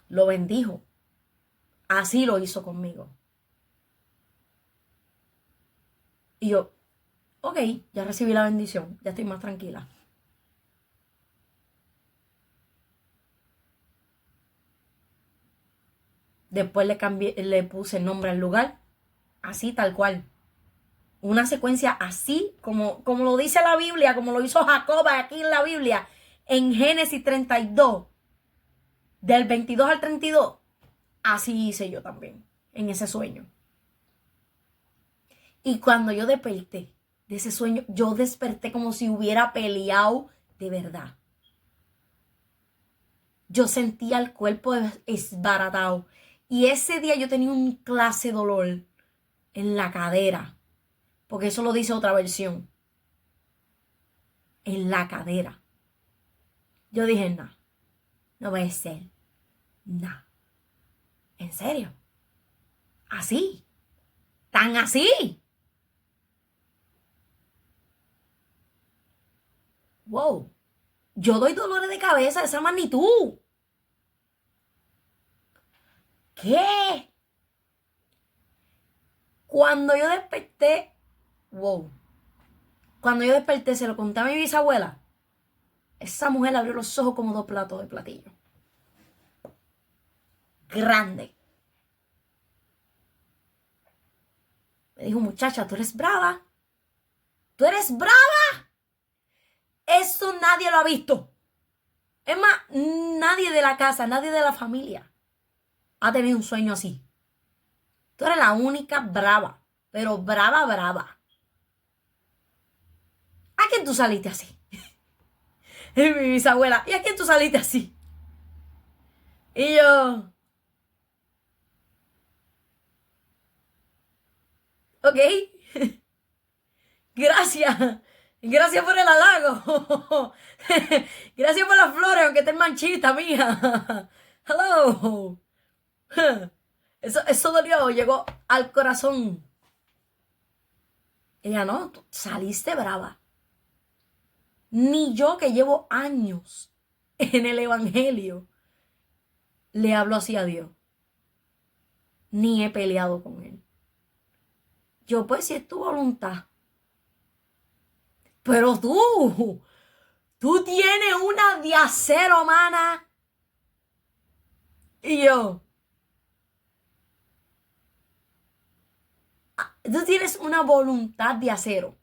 Lo bendijo. Así lo hizo conmigo. Y yo, ok, ya recibí la bendición. Ya estoy más tranquila. Después le puse el nombre al lugar. Así tal cual. Una secuencia así, como lo dice la Biblia, como lo hizo Jacob aquí en la Biblia. en Génesis 32, del 22 al 32, así hice yo también, en ese sueño. Y cuando yo desperté de ese sueño, yo desperté como si hubiera peleado de verdad. Yo sentía el cuerpo esbaratado. Y ese día yo tenía un clase dolor en la cadera. Porque eso lo dice otra versión. En la cadera. Yo dije, no, no puede ser. No. ¿En serio? ¿Así? ¿Tan así? Wow. Yo doy dolores de cabeza de esa magnitud. ¿Qué? Cuando yo desperté, wow. Cuando yo desperté, se lo conté a mi bisabuela. Esa mujer abrió los ojos como 2 platos de platillo. Grande. Me dijo, muchacha, tú eres brava. Tú eres brava. Eso nadie lo ha visto. Es más, nadie de la casa, nadie de la familia ha tenido un sueño así. Tú eres la única brava. Pero brava, brava. ¿A quién tú saliste así? Y mi bisabuela, ¿y a quién tú saliste así? Y yo, ok, gracias. Gracias por el halago. Gracias por las flores, aunque estén manchitas, mija. Hello. Eso dolió, llegó al corazón. Ella, no, tú saliste brava. Ni yo, que llevo años en el evangelio, le hablo así a Dios. Ni he peleado con él. Yo, pues, si es tu voluntad. Pero tú tienes una de acero, mana. Y yo, tú tienes una voluntad de acero.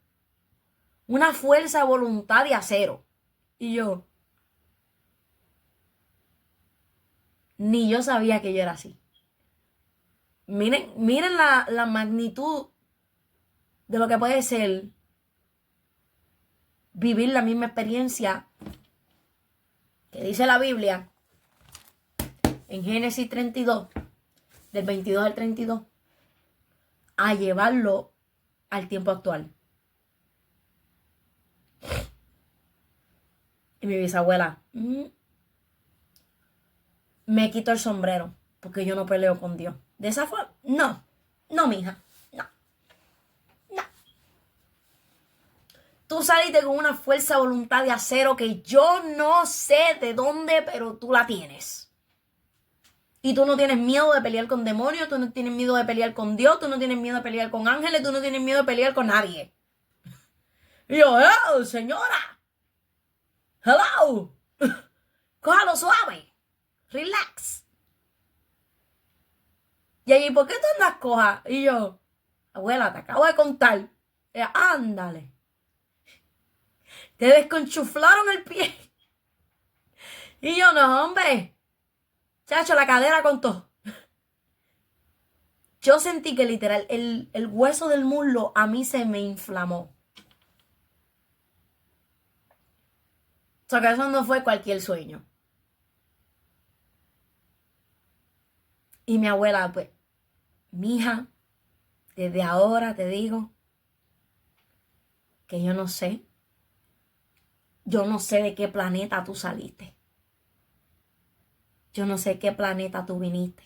Una fuerza de voluntad de acero. Y yo, ni yo sabía que yo era así. Miren la magnitud de lo que puede ser vivir la misma experiencia que dice la Biblia en Génesis 32, del 22 al 32, a llevarlo al tiempo actual. Y mi bisabuela, me quito el sombrero porque yo no peleo con Dios. De esa forma, no, mija, no. Tú saliste con una fuerza de voluntad de acero que yo no sé de dónde, pero tú la tienes. Y tú no tienes miedo de pelear con demonios, tú no tienes miedo de pelear con Dios, tú no tienes miedo de pelear con ángeles, tú no tienes miedo de pelear con nadie. Y yo, oh, señora, hello, cójalo suave, relax. Y allí, ¿por qué tú andas coja? Y yo, abuela, te acabo de contar. Ándale. Te desconchuflaron el pie. Y yo, no, hombre. Chacho, la cadera con todo. Yo sentí que literal, el hueso del muslo a mí se me inflamó. O sea, que eso no fue cualquier sueño. Y mi abuela, pues, mija, desde ahora te digo que yo no sé. Yo no sé de qué planeta tú saliste. Yo no sé qué planeta tú viniste.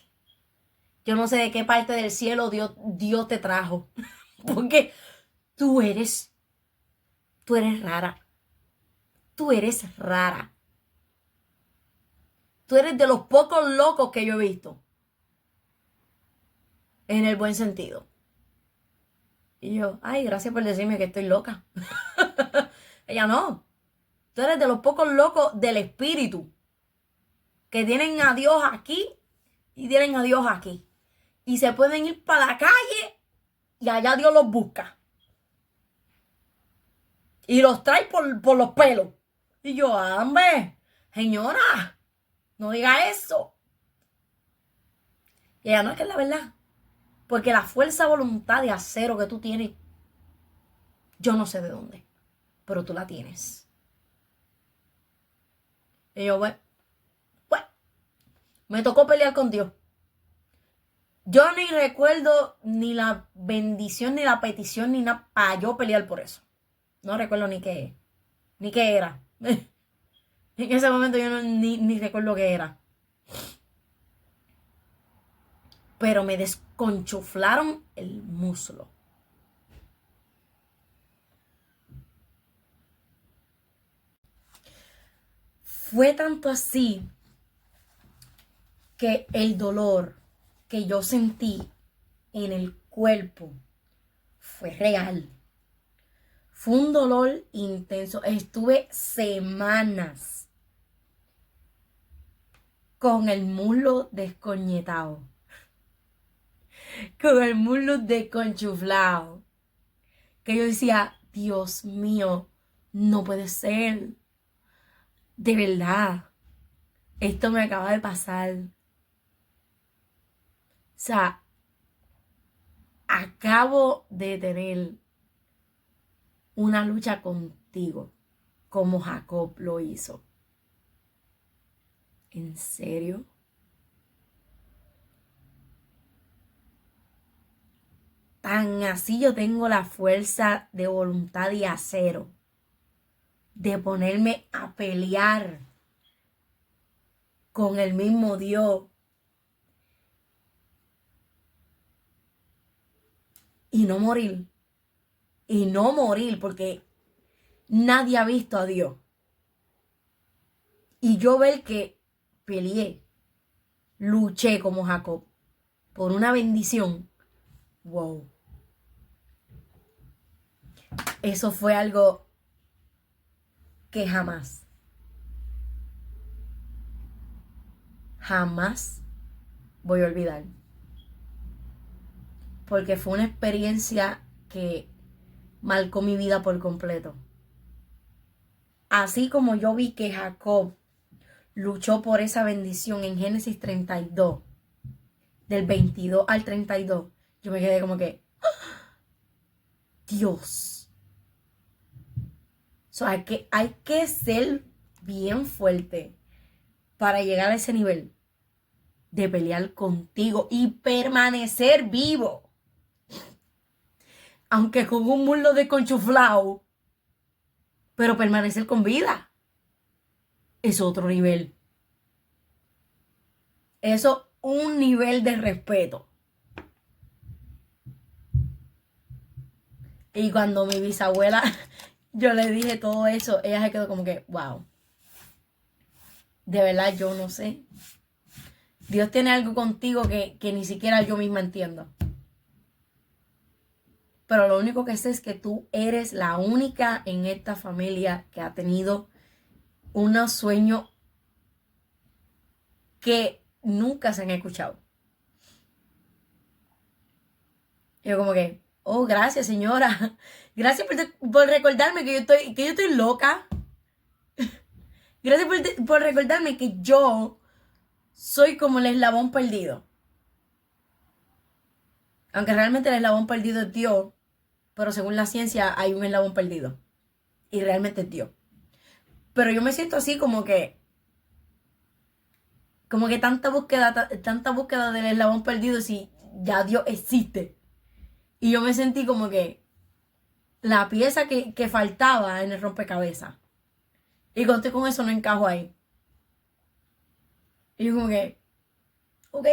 Yo no sé de qué parte del cielo Dios te trajo. Porque tú eres rara. Tú eres rara. Tú eres de los pocos locos que yo he visto. En el buen sentido. Y yo, ay, gracias por decirme que estoy loca. Ella, no. Tú eres de los pocos locos del espíritu. Que tienen a Dios aquí y tienen a Dios aquí. Y se pueden ir para la calle y allá Dios los busca. Y los trae por los pelos. Y yo, hombre, señora, no diga eso. Y ella, no, es que es la verdad. Porque la fuerza de voluntad de acero que tú tienes, yo no sé de dónde, pero tú la tienes. Y yo, bueno, me tocó pelear con Dios. Yo ni recuerdo ni la bendición, ni la petición, ni nada para yo pelear por eso. No recuerdo ni qué era. En ese momento yo ni recuerdo qué era. Pero me desconchuflaron el muslo. Fue tanto así que el dolor que yo sentí en el cuerpo fue real. Fue un dolor intenso. Estuve semanas con el muslo descoñetado. Con el muslo desconchuflado. Que yo decía, Dios mío, no puede ser. De verdad, esto me acaba de pasar. O sea, acabo de tener una lucha contigo, como Jacob lo hizo. ¿En serio? Tan así yo tengo la fuerza de voluntad y acero de ponerme a pelear con el mismo Dios y no morir. Y no morir porque nadie ha visto a Dios. Y yo ver que peleé, luché como Jacob por una bendición. Wow. Eso fue algo que jamás voy a olvidar. Porque fue una experiencia que marcó mi vida por completo. Así como yo vi que Jacob luchó por esa bendición en Génesis 32, del 22 al 32, yo me quedé como que, Dios. So, hay que ser bien fuerte para llegar a ese nivel de pelear contigo y permanecer vivo. Aunque con un muslo desconchuflado, pero permanecer con vida es otro nivel. Eso, un nivel de respeto. Y cuando mi bisabuela, yo le dije todo eso, ella se quedó como que, wow. De verdad, yo no sé. Dios tiene algo contigo que ni siquiera yo misma entiendo. Pero lo único que sé es que tú eres la única en esta familia que ha tenido unos sueños que nunca se han escuchado. Yo como que, oh, gracias, señora. Gracias por recordarme que yo estoy loca. Gracias por recordarme que yo soy como el eslabón perdido. Aunque realmente el eslabón perdido es Dios, pero según la ciencia hay un eslabón perdido. Y realmente es Dios. Pero yo me siento así como que tanta búsqueda del eslabón perdido si ya Dios existe. Y yo me sentí como que la pieza que faltaba en el rompecabezas. Y conté con eso no encajo ahí. Y yo como que, ok.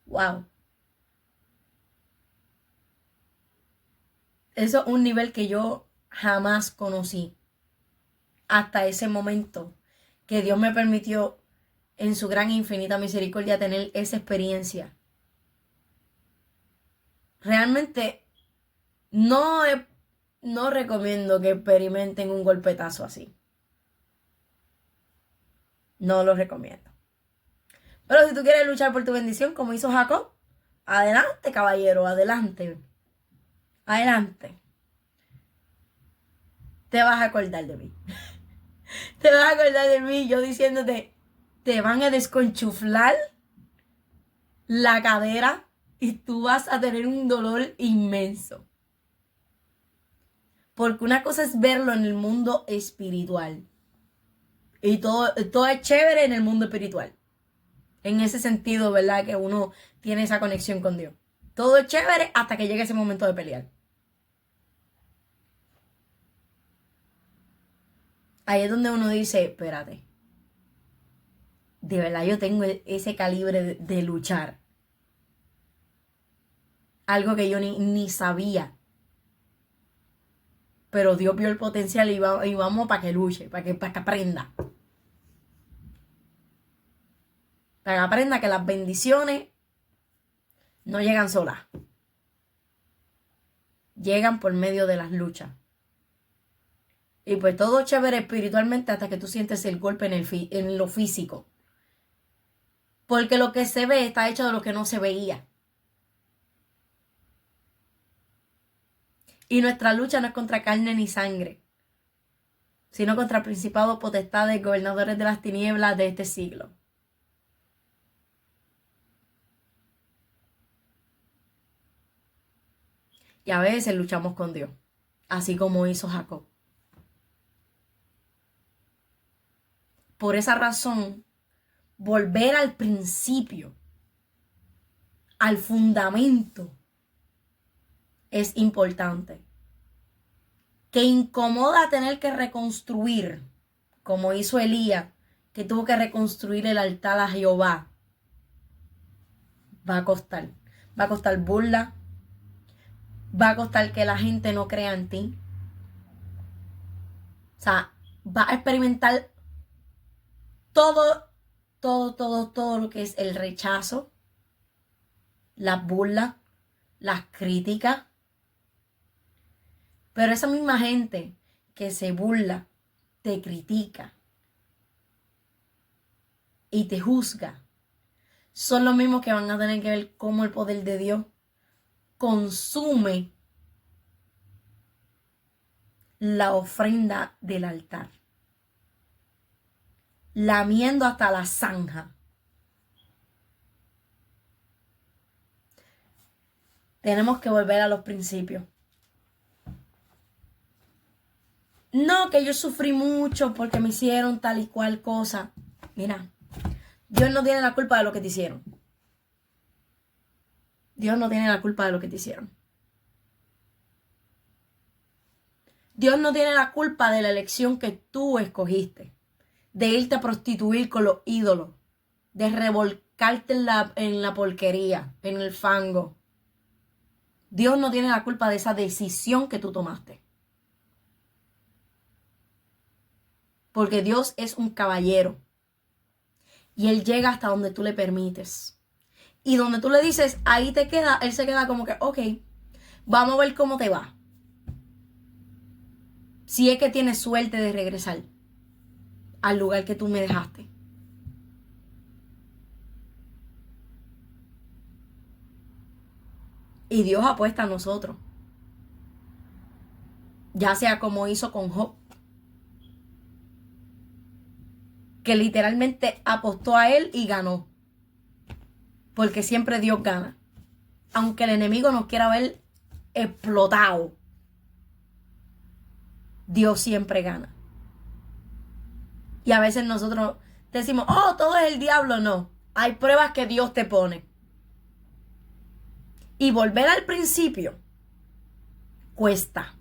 Wow. Eso es un nivel que yo jamás conocí. Hasta ese momento que Dios me permitió en su gran e infinita misericordia tener esa experiencia. Realmente no, no recomiendo que experimenten un golpetazo así. No lo recomiendo. Pero si tú quieres luchar por tu bendición como hizo Jacob, adelante, caballero, adelante. Adelante. te vas a acordar de mí. Te vas a acordar de mí yo diciéndote, te van a desconchuflar la cadera y tú vas a tener un dolor inmenso. Porque una cosa es verlo en el mundo espiritual. Y todo es chévere en el mundo espiritual. En ese sentido, ¿verdad? Que uno tiene esa conexión con Dios. Todo es chévere hasta que llegue ese momento de pelear. Ahí es donde uno dice, espérate. De verdad yo tengo ese calibre de luchar. Algo que yo ni sabía. Pero Dios vio el potencial y vamos para que luche, para que aprenda. Para que aprenda que las bendiciones no llegan solas. Llegan por medio de las luchas. Y pues todo chévere espiritualmente hasta que tú sientes el golpe en lo físico. Porque lo que se ve está hecho de lo que no se veía. Y nuestra lucha no es contra carne ni sangre, sino contra principados, potestades, gobernadores de las tinieblas de este siglo. Y a veces luchamos con Dios, así como hizo Jacob. Por esa razón, volver al principio, al fundamento, es importante. Que incomoda tener que reconstruir, como hizo Elías, que tuvo que reconstruir el altar a Jehová. Va a costar. Va a costar burla. Va a costar que la gente no crea en ti. O sea, va a experimentar todo lo que es el rechazo, las burlas, las críticas. Pero esa misma gente que se burla, te critica y te juzga, son los mismos que van a tener que ver cómo el poder de Dios consume la ofrenda del altar, lamiendo hasta la zanja. Tenemos que volver a los principios. No, que yo sufrí mucho porque me hicieron tal y cual cosa. Mira, Dios no tiene la culpa de lo que te hicieron. Dios no tiene la culpa de lo que te hicieron. Dios no tiene la culpa de la elección que tú escogiste. De irte a prostituir con los ídolos. De revolcarte en la porquería, en el fango. Dios no tiene la culpa de esa decisión que tú tomaste. Porque Dios es un caballero. Y Él llega hasta donde tú le permites. Y donde tú le dices, ahí te queda, Él se queda como que, ok, vamos a ver cómo te va. Si es que tienes suerte de regresar al lugar que tú me dejaste. Y Dios apuesta a nosotros. Ya sea como hizo con Job. Que literalmente apostó a él y ganó. Porque siempre Dios gana. Aunque el enemigo nos quiera ver explotado, Dios siempre gana. Y a veces nosotros decimos, oh, todo es el diablo. No, hay pruebas que Dios te pone. Y volver al principio cuesta.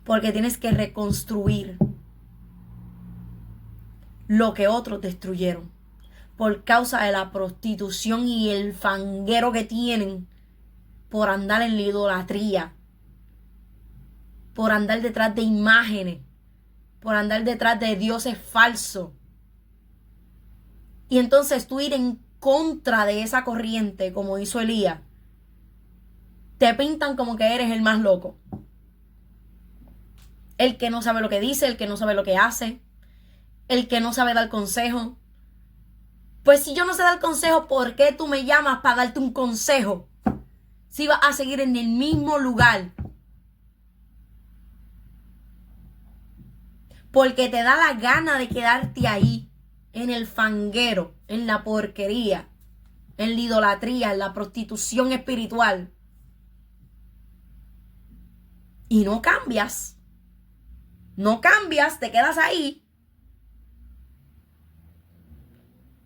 Porque tienes que reconstruir lo que otros destruyeron. Por causa de la prostitución y el fanguero que tienen por andar en la idolatría. Por andar detrás de imágenes. Por andar detrás de dioses falsos. Y entonces tú ir en contra de esa corriente, como hizo Elías, te pintan como que eres el más loco. El que no sabe lo que dice, el que no sabe lo que hace, el que no sabe dar consejo. Pues si yo no sé dar consejo, ¿por qué tú me llamas para darte un consejo? Si vas a seguir en el mismo lugar. Porque te da la gana de quedarte ahí, en el fanguero, en la porquería, en la idolatría, en la prostitución espiritual. Y no cambias. No cambias, te quedas ahí.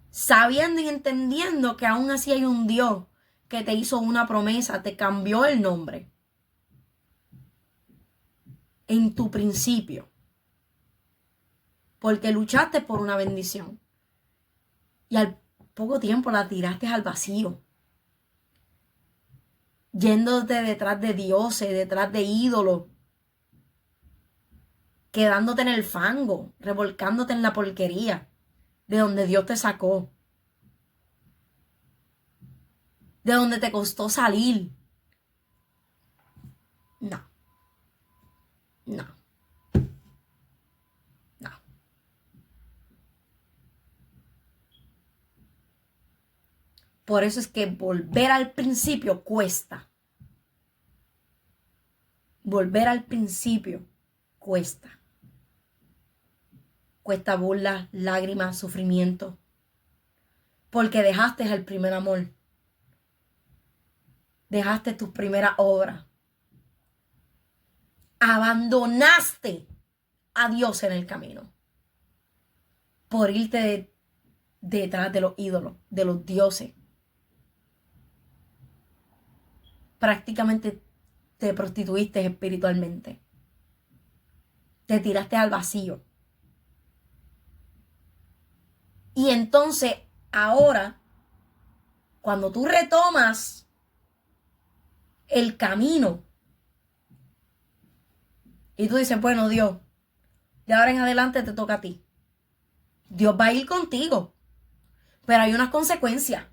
Sabiendo y entendiendo que aún así hay un Dios que te hizo una promesa, te cambió el nombre. En tu principio. Porque luchaste por una bendición. Y al poco tiempo la tiraste al vacío. Yéndote detrás de dioses, detrás de ídolos. Quedándote en el fango, revolcándote en la porquería de donde Dios te sacó. De donde te costó salir. No. No. No. Por eso es que volver al principio cuesta. Volver al principio cuesta. Cuesta burlas, lágrimas, sufrimiento. Porque dejaste el primer amor. Dejaste tus primeras obras. Abandonaste a Dios en el camino. Por irte detrás de los ídolos, de los dioses. Prácticamente te prostituiste espiritualmente. Te tiraste al vacío. Y entonces, ahora, cuando tú retomas el camino y tú dices, bueno, Dios, de ahora en adelante te toca a ti. Dios va a ir contigo, pero hay unas consecuencias.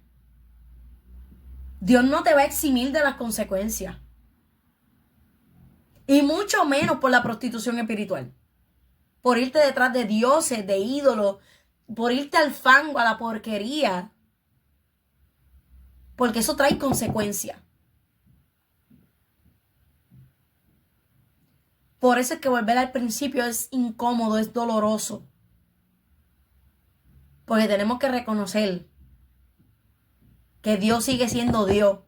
Dios no te va a eximir de las consecuencias. Y mucho menos por la prostitución espiritual. Por irte detrás de dioses, de ídolos, por irte al fango, a la porquería. Porque eso trae consecuencias. Por eso es que volver al principio es incómodo, es doloroso. Porque tenemos que reconocer que Dios sigue siendo Dios.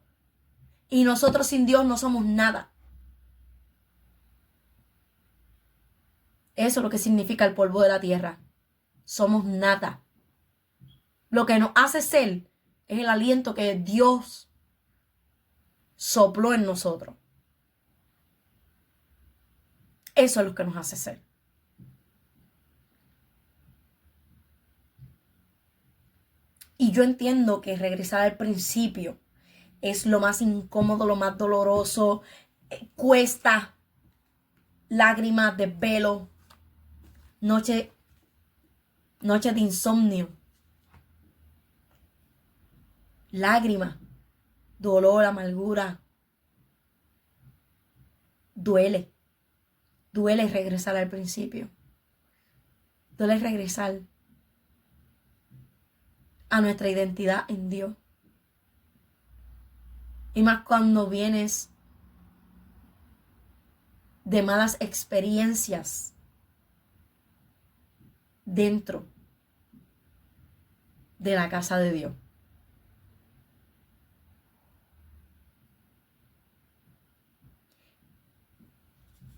Y nosotros sin Dios no somos nada. Eso es lo que significa el polvo de la tierra. Somos nada. Lo que nos hace ser es el aliento que Dios sopló en nosotros. Eso es lo que nos hace ser. Y yo entiendo que regresar al principio es lo más incómodo, lo más doloroso. Cuesta lágrimas, desvelo, noche de insomnio. Lágrimas, dolor, amargura. Duele. Duele regresar al principio. Duele regresar a nuestra identidad en Dios. Y más cuando vienes de malas experiencias dentro de la casa de Dios.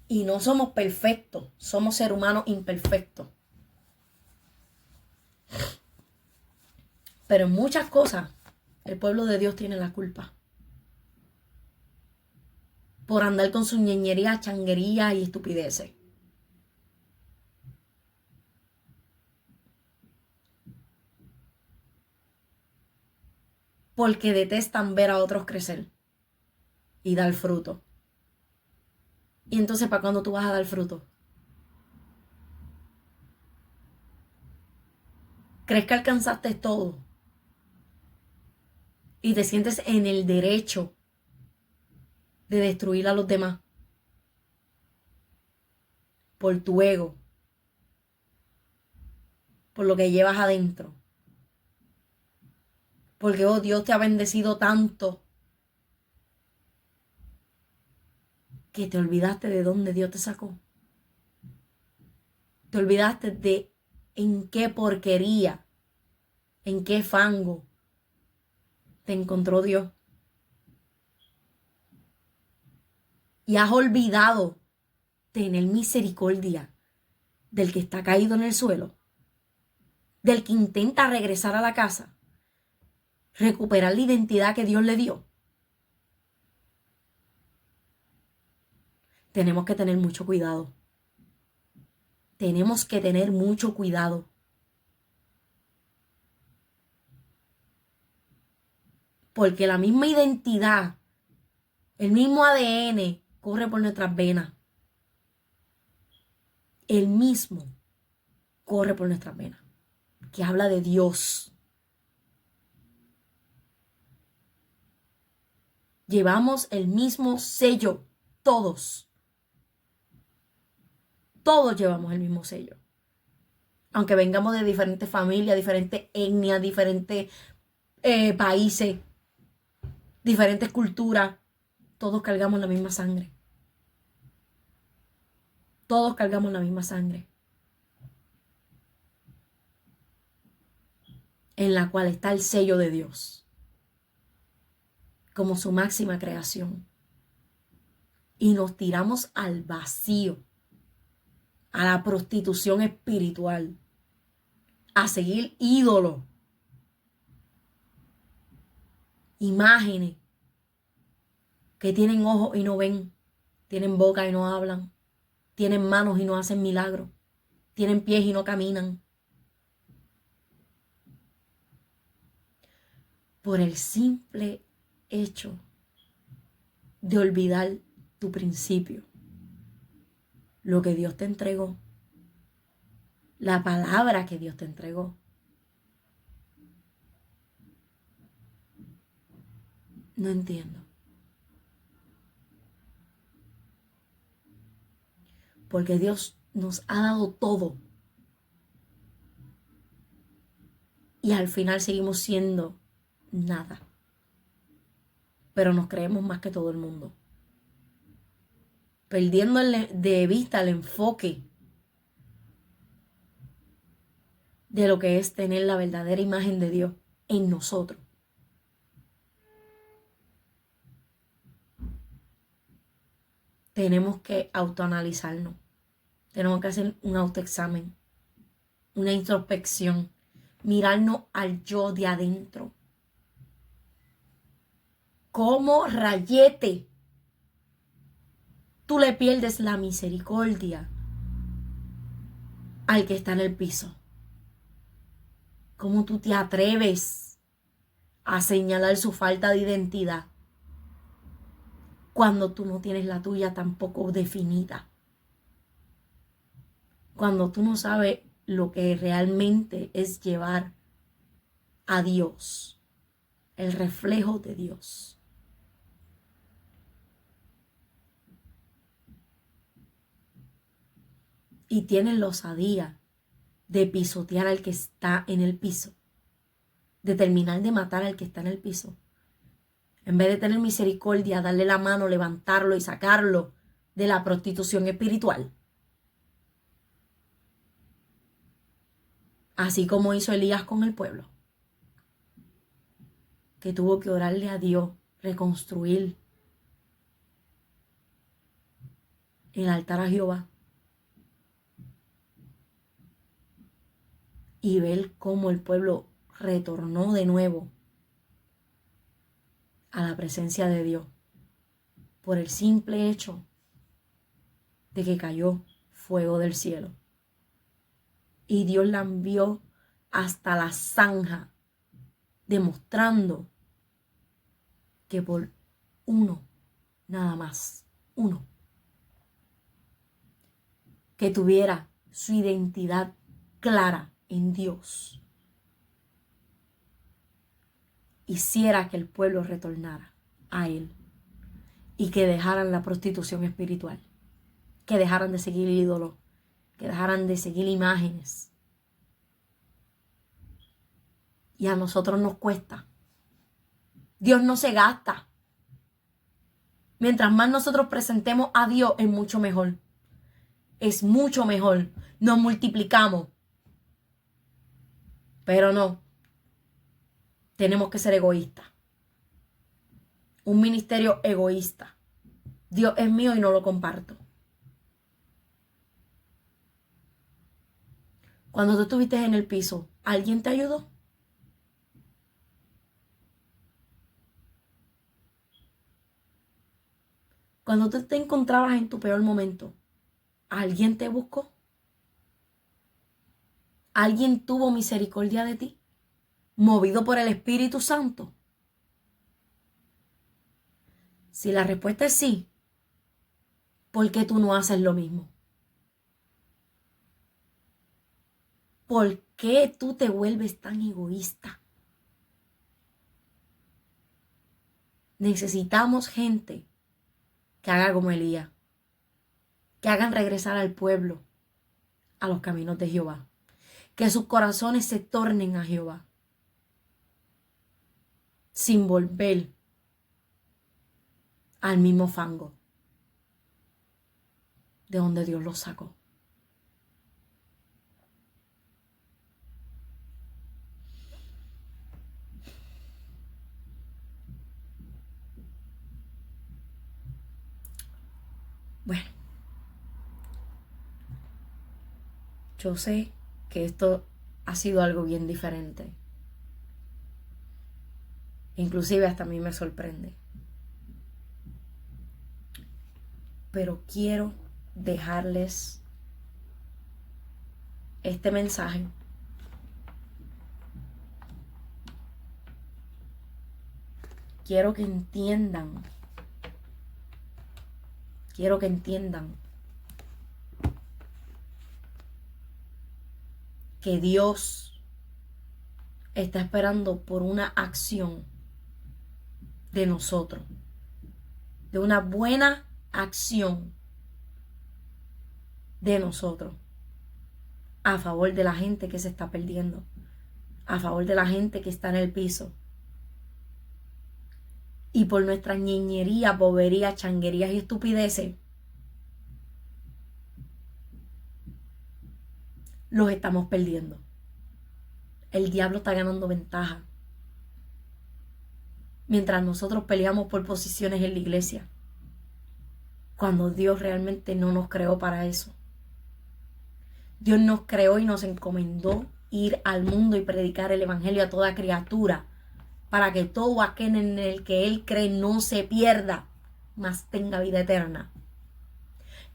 Y no somos perfectos, somos seres humanos imperfectos. Pero en muchas cosas, el pueblo de Dios tiene la culpa. Por andar con su ñeñería, changuería y estupideces. Porque detestan ver a otros crecer y dar fruto. Y entonces, ¿para cuándo tú vas a dar fruto? ¿Crees que alcanzaste todo? Y te sientes en el derecho de destruir a los demás. Por tu ego. Por lo que llevas adentro. Porque, oh, Dios te ha bendecido tanto que te olvidaste de dónde Dios te sacó. Te olvidaste de en qué porquería, en qué fango te encontró Dios. Y has olvidado tener misericordia del que está caído en el suelo, del que intenta regresar a la casa, recuperar la identidad que Dios le dio. Tenemos que tener mucho cuidado. Tenemos que tener mucho cuidado. Porque la misma identidad, el mismo ADN corre por nuestras venas. El mismo corre por nuestras venas. Que habla de Dios. Llevamos el mismo sello, todos. Todos llevamos el mismo sello. Aunque vengamos de diferentes familias, diferentes etnias, diferentes países, diferentes culturas, todos cargamos la misma sangre. Todos cargamos la misma sangre. En la cual está el sello de Dios. Como su máxima creación. Y nos tiramos al vacío. A la prostitución espiritual. A seguir ídolos. Imágenes. Que tienen ojos y no ven. Tienen boca y no hablan. Tienen manos y no hacen milagros. Tienen pies y no caminan. Por el simple hecho de olvidar tu principio. Lo que Dios te entregó. La palabra que Dios te entregó. No entiendo. Porque Dios nos ha dado todo. Y al final seguimos siendo nada. Pero nos creemos más que todo el mundo. Perdiendo de vista el enfoque de lo que es tener la verdadera imagen de Dios en nosotros. Tenemos que autoanalizarnos. Tenemos que hacer un autoexamen, una introspección, mirarnos al yo de adentro. ¿Cómo rayete tú le pierdes la misericordia al que está en el piso? ¿Cómo tú te atreves a señalar su falta de identidad cuando tú no tienes la tuya tampoco definida? Cuando tú no sabes lo que realmente es llevar a Dios, el reflejo de Dios. Y tienes la osadía de pisotear al que está en el piso, de terminar de matar al que está en el piso. En vez de tener misericordia, darle la mano, levantarlo y sacarlo de la prostitución espiritual. Así como hizo Elías con el pueblo, que tuvo que orarle a Dios, reconstruir el altar a Jehová y ver cómo el pueblo retornó de nuevo a la presencia de Dios por el simple hecho de que cayó fuego del cielo. Y Dios la envió hasta la zanja, demostrando que por uno, nada más, uno, que tuviera su identidad clara en Dios, hiciera que el pueblo retornara a Él y que dejaran la prostitución espiritual, que dejaran de seguir ídolos, que dejaran de seguir imágenes. Y a nosotros nos cuesta. Dios no se gasta. Mientras más nosotros presentemos a Dios, es mucho mejor. es mucho mejor. Nos multiplicamos. Pero no, tenemos que ser egoístas. Un ministerio egoísta. Dios es mío y no lo comparto. Cuando tú estuviste en el piso, ¿alguien te ayudó? Cuando tú te encontrabas en tu peor momento, ¿alguien te buscó? ¿Alguien tuvo misericordia de ti? ¿Movido por el Espíritu Santo? Si la respuesta es sí, ¿por qué tú no haces lo mismo? ¿Por qué tú te vuelves tan egoísta? Necesitamos gente que haga como Elías, que hagan regresar al pueblo a los caminos de Jehová, que sus corazones se tornen a Jehová, sin volver al mismo fango de donde Dios los sacó. Bueno, yo sé que esto ha sido algo bien diferente. Inclusive hasta a mí me sorprende. Pero quiero dejarles este mensaje. Quiero que entiendan que Dios está esperando por una acción de nosotros, de una buena acción de nosotros a favor de la gente que se está perdiendo, a favor de la gente que está en el piso. Y por nuestra ñeñería, bobería, changuerías y estupideces, los estamos perdiendo. El diablo está ganando ventaja. Mientras nosotros peleamos por posiciones en la iglesia, cuando Dios realmente no nos creó para eso. Dios nos creó y nos encomendó ir al mundo y predicar el evangelio a toda criatura, para que todo aquel en el que Él cree no se pierda, mas tenga vida eterna.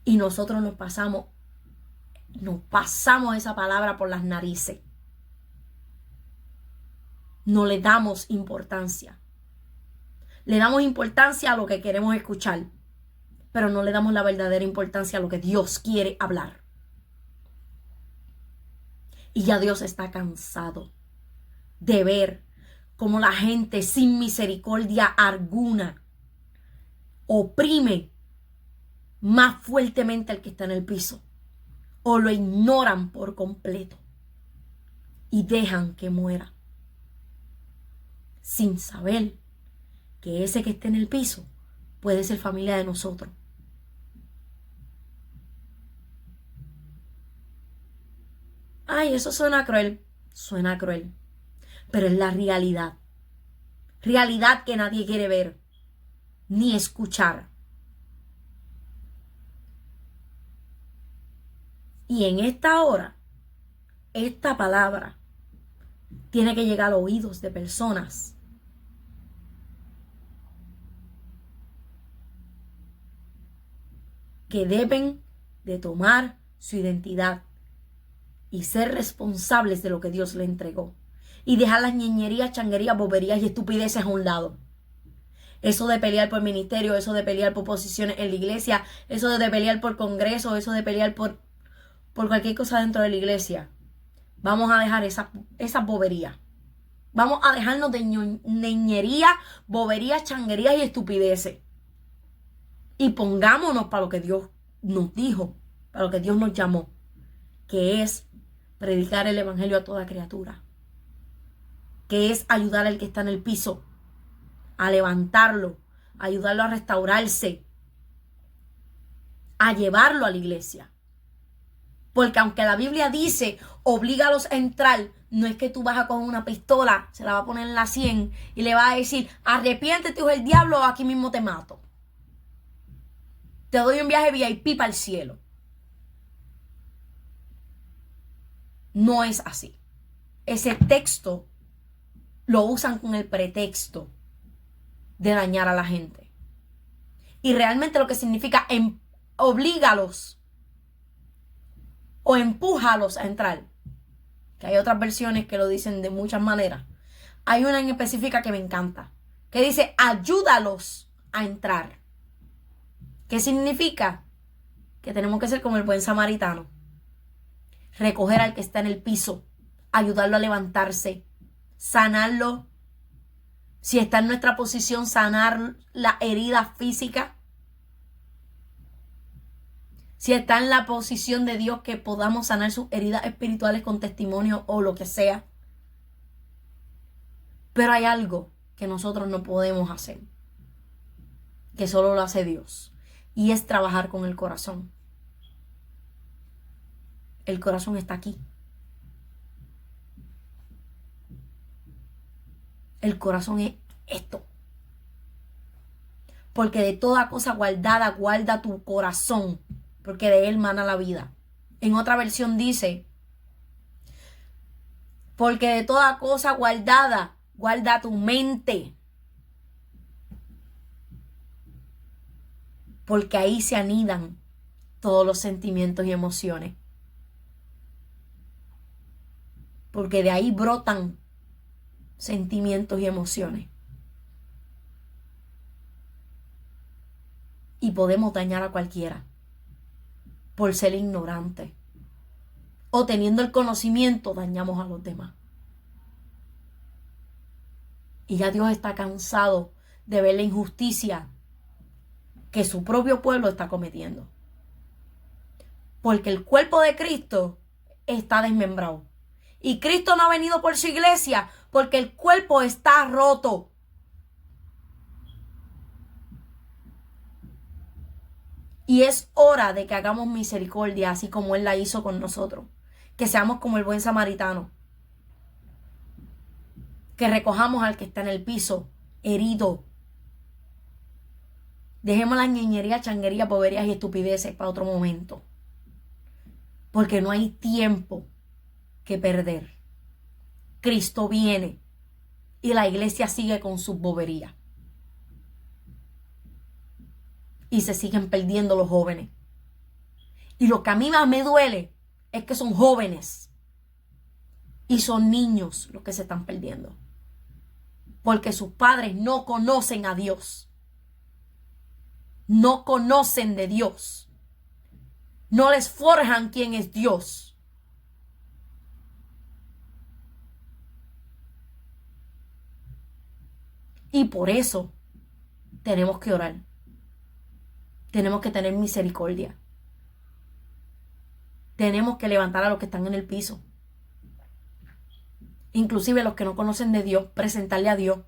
Y nosotros nos pasamos esa palabra por las narices. No le damos importancia. Le damos importancia a lo que queremos escuchar, pero no le damos la verdadera importancia a lo que Dios quiere hablar. Y ya Dios está cansado de ver cómo la gente sin misericordia alguna oprime más fuertemente al que está en el piso, o lo ignoran por completo y dejan que muera, sin saber que ese que está en el piso puede ser familia de nosotros. Ay, eso suena cruel, pero es la realidad. Realidad que nadie quiere ver ni escuchar. Y en esta hora, esta palabra tiene que llegar a los oídos de personas que deben de tomar su identidad y ser responsables de lo que Dios le entregó. Y dejar las ñeñerías, changuerías, boberías y estupideces a un lado. Eso de pelear por ministerio, eso de pelear por posiciones en la iglesia, eso de pelear por congreso, eso de pelear por cualquier cosa dentro de la iglesia. Vamos a dejar esa bobería. Vamos a dejarnos de ñeñería, boberías, changuerías y estupideces. Y pongámonos para lo que Dios nos dijo, para lo que Dios nos llamó, que es predicar el evangelio a toda criatura, que es ayudar al que está en el piso, a levantarlo, ayudarlo a restaurarse, a llevarlo a la iglesia. Porque aunque la Biblia dice, oblígalos a entrar, no es que tú vas a coger una pistola, se la va a poner en la 100 y le vas a decir, arrepiéntete, hijo del diablo, o aquí mismo te mato. Te doy un viaje VIP para el cielo. No es así. Ese texto lo usan con el pretexto de dañar a la gente. Y realmente lo que significa oblígalos o empújalos a entrar. Que hay otras versiones que lo dicen de muchas maneras. Hay una en específica que me encanta, que dice, ayúdalos a entrar. ¿Qué significa? Que tenemos que ser como el buen samaritano. Recoger al que está en el piso, ayudarlo a levantarse, sanarlo. Si está en nuestra posición, sanar la herida física. Si está en la posición de Dios, que podamos sanar sus heridas espirituales con testimonio o lo que sea. Pero hay algo que nosotros no podemos hacer, que solo lo hace Dios, y es trabajar con el corazón. El corazón está aquí. El corazón es esto. Porque de toda cosa guardada, guarda tu corazón, porque de él mana la vida. En otra versión dice, porque de toda cosa guardada, guarda tu mente. Porque ahí se anidan todos los sentimientos y emociones. Porque de ahí brotan sentimientos y emociones. Y podemos dañar a cualquiera por ser ignorante. O teniendo el conocimiento, dañamos a los demás. Y ya Dios está cansado de ver la injusticia que su propio pueblo está cometiendo. Porque el cuerpo de Cristo está desmembrado. Y Cristo no ha venido por su iglesia porque el cuerpo está roto. Y es hora de que hagamos misericordia, así como Él la hizo con nosotros. Que seamos como el buen samaritano. Que recojamos al que está en el piso, herido. Dejemos la ñeñería, changuería, boberías y estupideces para otro momento. Porque no hay tiempo que perder. Cristo viene y la iglesia sigue con sus boberías. Y se siguen perdiendo los jóvenes. Y lo que a mí más me duele es que son jóvenes y son niños los que se están perdiendo. Porque sus padres no conocen a Dios. No conocen de Dios. No les forjan quién es Dios. Y por eso tenemos que orar. Tenemos que tener misericordia. Tenemos que levantar a los que están en el piso. Inclusive los que no conocen de Dios, presentarle a Dios.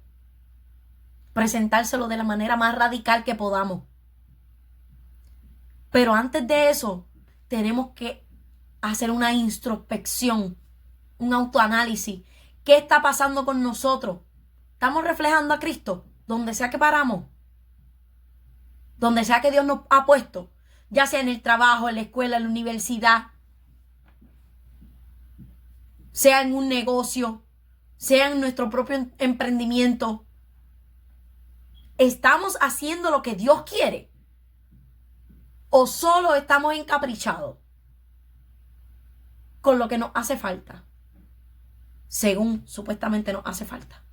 Presentárselo de la manera más radical que podamos. Pero antes de eso, tenemos que hacer una introspección, un autoanálisis. ¿Qué está pasando con nosotros? ¿Estamos reflejando a Cristo donde sea que paramos? Donde sea que Dios nos ha puesto, ya sea en el trabajo, en la escuela, en la universidad, sea en un negocio, sea en nuestro propio emprendimiento. ¿Estamos haciendo lo que Dios quiere? ¿O solo estamos encaprichados con lo que nos hace falta? Según supuestamente nos hace falta,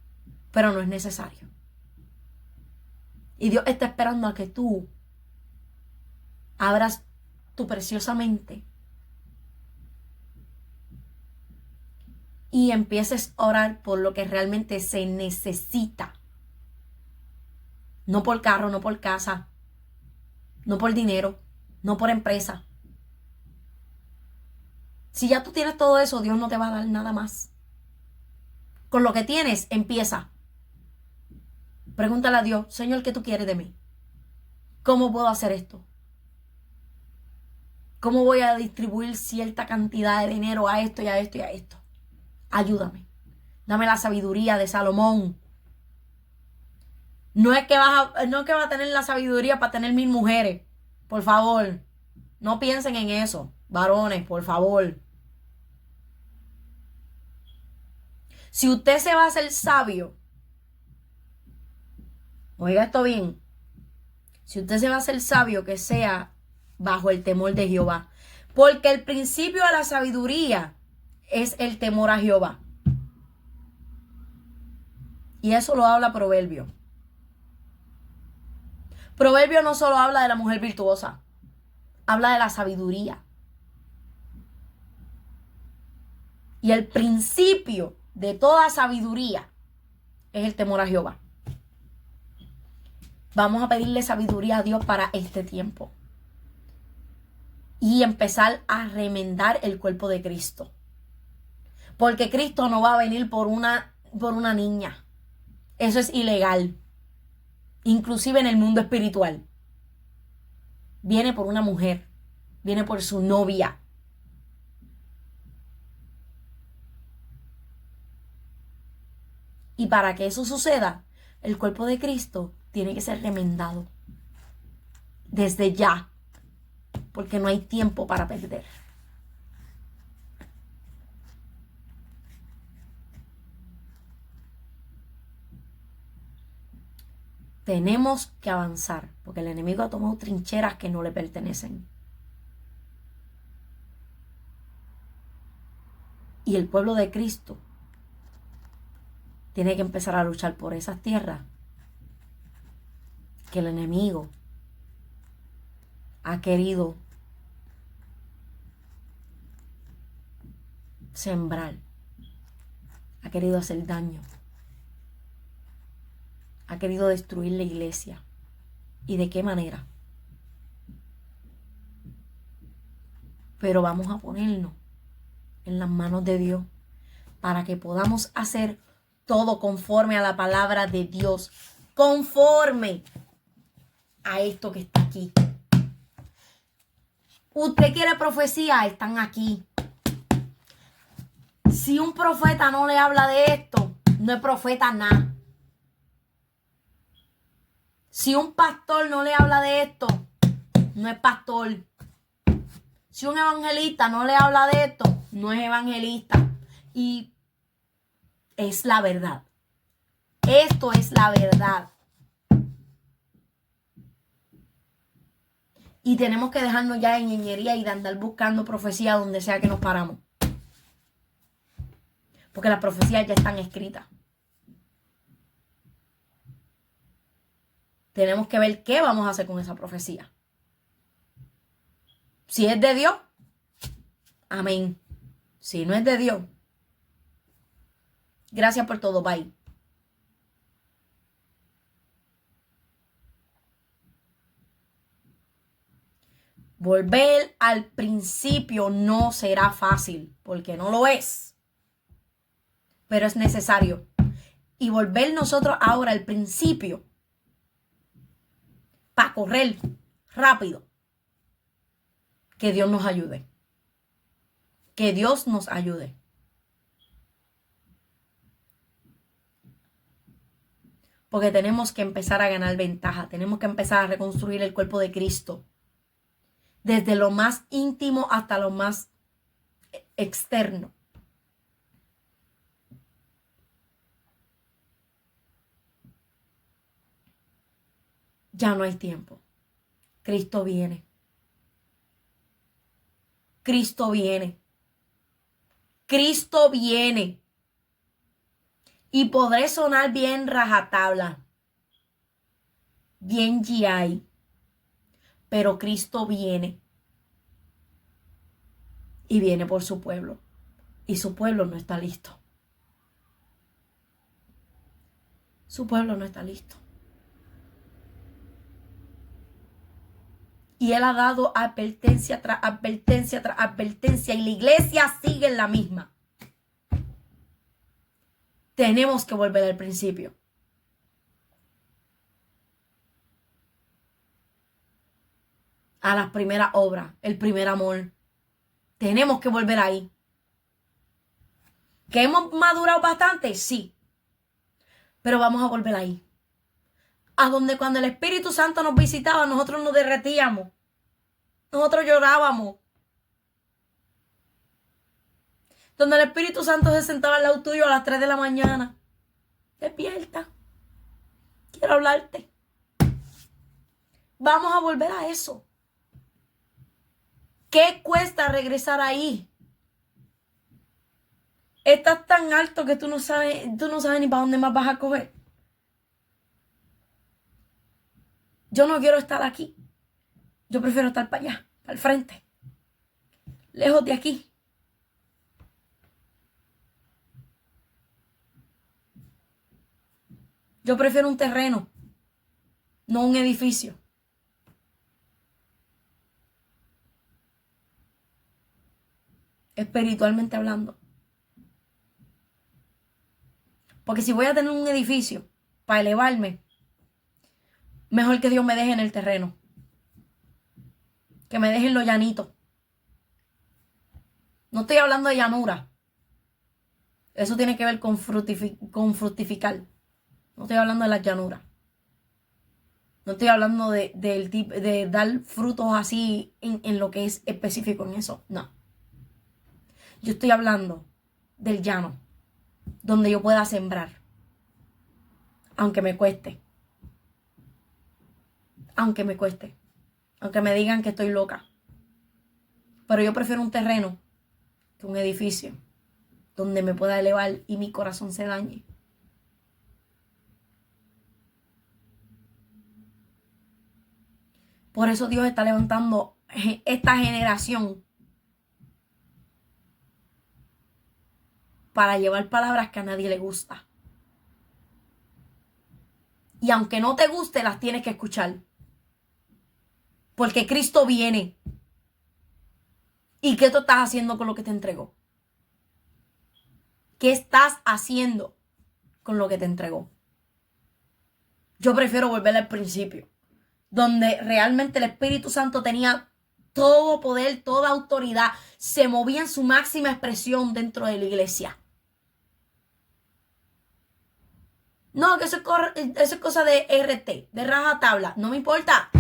pero no es necesario. Y Dios está esperando a que tú abras tu preciosa mente y empieces a orar por lo que realmente se necesita. No por carro, no por casa, no por dinero, no por empresa. Si ya tú tienes todo eso, Dios no te va a dar nada más. Con lo que tienes, empieza. Pregúntale a Dios, Señor, ¿qué tú quieres de mí? ¿Cómo puedo hacer esto? ¿Cómo voy a distribuir cierta cantidad de dinero a esto y a esto y a esto? Ayúdame. Dame la sabiduría de Salomón. No es que vas a tener la sabiduría para tener 1000 mujeres. Por favor, no piensen en eso. Varones, por favor. Si usted se va a hacer sabio, oiga esto bien. Si usted se va a hacer sabio, que sea bajo el temor de Jehová. Porque el principio de la sabiduría es el temor a Jehová. Y eso lo habla Proverbio. Proverbio no solo habla de la mujer virtuosa, habla de la sabiduría. Y el principio de toda sabiduría es el temor a Jehová. Vamos a pedirle sabiduría a Dios para este tiempo. Y empezar a remendar el cuerpo de Cristo. Porque Cristo no va a venir por una niña. Eso es ilegal. Inclusive en el mundo espiritual. Viene por una mujer. Viene por su novia. Y para que eso suceda, el cuerpo de Cristo tiene que ser remendado. Desde ya. Porque no hay tiempo para perder. Tenemos que avanzar. Porque el enemigo ha tomado trincheras que no le pertenecen. Y el pueblo de Cristo tiene que empezar a luchar por esas tierras que el enemigo ha querido sembrar, ha querido hacer daño, ha querido destruir la iglesia. ¿Y de qué manera? Pero vamos a ponernos en las manos de Dios para que podamos hacer todo conforme a la palabra de Dios, conforme a esto que está aquí. Usted quiere profecía, están aquí. Si un profeta no le habla de esto, no es profeta nada. Si un pastor no le habla de esto, no es pastor. Si un evangelista no le habla de esto, no es evangelista. Y es la verdad. Esto es la verdad. Y tenemos que dejarnos ya de ñeñería y de andar buscando profecía donde sea que nos paramos. Porque las profecías ya están escritas. Tenemos que ver qué vamos a hacer con esa profecía. Si es de Dios, amén. Si no es de Dios, gracias por todo, bye. Volver al principio no será fácil, porque no lo es. Pero es necesario. Y volver nosotros ahora al principio para correr rápido. Que Dios nos ayude. Que Dios nos ayude. Porque tenemos que empezar a ganar ventaja. Tenemos que empezar a reconstruir el cuerpo de Cristo. Desde lo más íntimo hasta lo más externo. Ya no hay tiempo. Cristo viene. Cristo viene. Cristo viene. Y podré sonar bien rajatabla. Bien GI. Pero Cristo viene. Y viene por su pueblo. Y su pueblo no está listo. Su pueblo no está listo. Y Él ha dado advertencia tras advertencia tras advertencia. Y la iglesia sigue en la misma. Tenemos que volver al principio. a las primeras obras, el primer amor. Tenemos que volver ahí. ¿Que hemos madurado bastante? Sí. Pero vamos a volver ahí. A donde cuando el Espíritu Santo nos visitaba, nosotros nos derretíamos. Nosotros llorábamos. Donde el Espíritu Santo se sentaba al lado tuyo a las 3 de la mañana. Despierta. Quiero hablarte. Vamos a volver a eso. ¿Qué cuesta regresar ahí? Estás tan alto que tú no sabes ni para dónde más vas a coger. Yo no quiero estar aquí. Yo prefiero estar para allá, para el frente. Lejos de aquí. Yo prefiero un terreno, no un edificio. Espiritualmente hablando. Porque si voy a tener un edificio para elevarme, mejor que Dios me deje en el terreno. Que me deje en lo llanito. No estoy hablando de llanura. Eso tiene que ver con fructificar. No estoy hablando de las llanuras. No estoy hablando de dar frutos así en lo que es específico en eso. No. Yo estoy hablando del llano. Donde yo pueda sembrar. Aunque me cueste. Aunque me cueste. Aunque me digan que estoy loca. Pero yo prefiero un terreno que un edificio. Donde me pueda elevar y mi corazón se dañe. Por eso Dios está levantando esta generación para llevar palabras que a nadie le gusta. Y aunque no te guste, las tienes que escuchar. Porque Cristo viene. ¿Y qué tú estás haciendo con lo que te entregó? ¿Qué estás haciendo con lo que te entregó? Yo prefiero volver al principio, donde realmente el Espíritu Santo tenía todo poder, toda autoridad, se movía en su máxima expresión dentro de la iglesia. No, que eso es cosa de RT, de rajatabla, no me importa.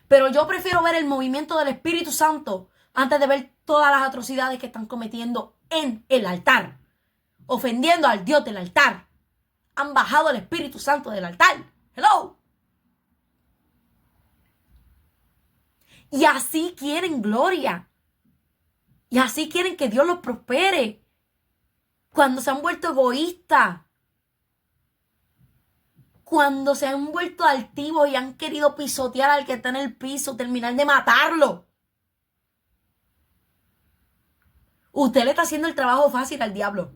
Pero yo prefiero ver el movimiento del Espíritu Santo antes de ver todas las atrocidades que están cometiendo en el altar, ofendiendo al Dios del altar. Han bajado el Espíritu Santo del altar. Hello. Y así quieren gloria. Y así quieren que Dios los prospere. Cuando se han vuelto egoístas. Cuando se han vuelto altivos y han querido pisotear al que está en el piso, terminar de matarlo. Usted le está haciendo el trabajo fácil al diablo.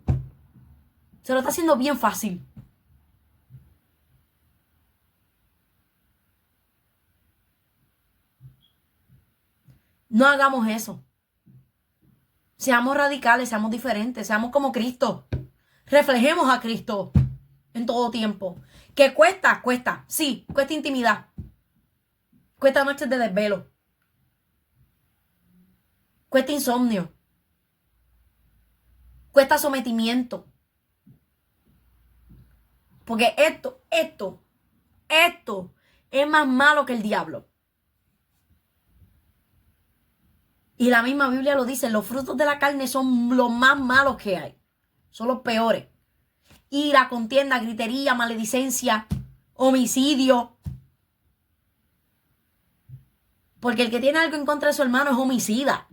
Se lo está haciendo bien fácil. No hagamos eso. Seamos radicales, seamos diferentes, seamos como Cristo. Reflejemos a Cristo en todo tiempo. ¿Qué cuesta? Cuesta. Sí, cuesta intimidad. Cuesta noches de desvelo. Cuesta insomnio. Cuesta sometimiento. Porque esto es más malo que el diablo. Y la misma Biblia lo dice, los frutos de la carne son los más malos que hay. Son los peores. Ira, contienda, gritería, maledicencia, homicidio. Porque el que tiene algo en contra de su hermano es homicida.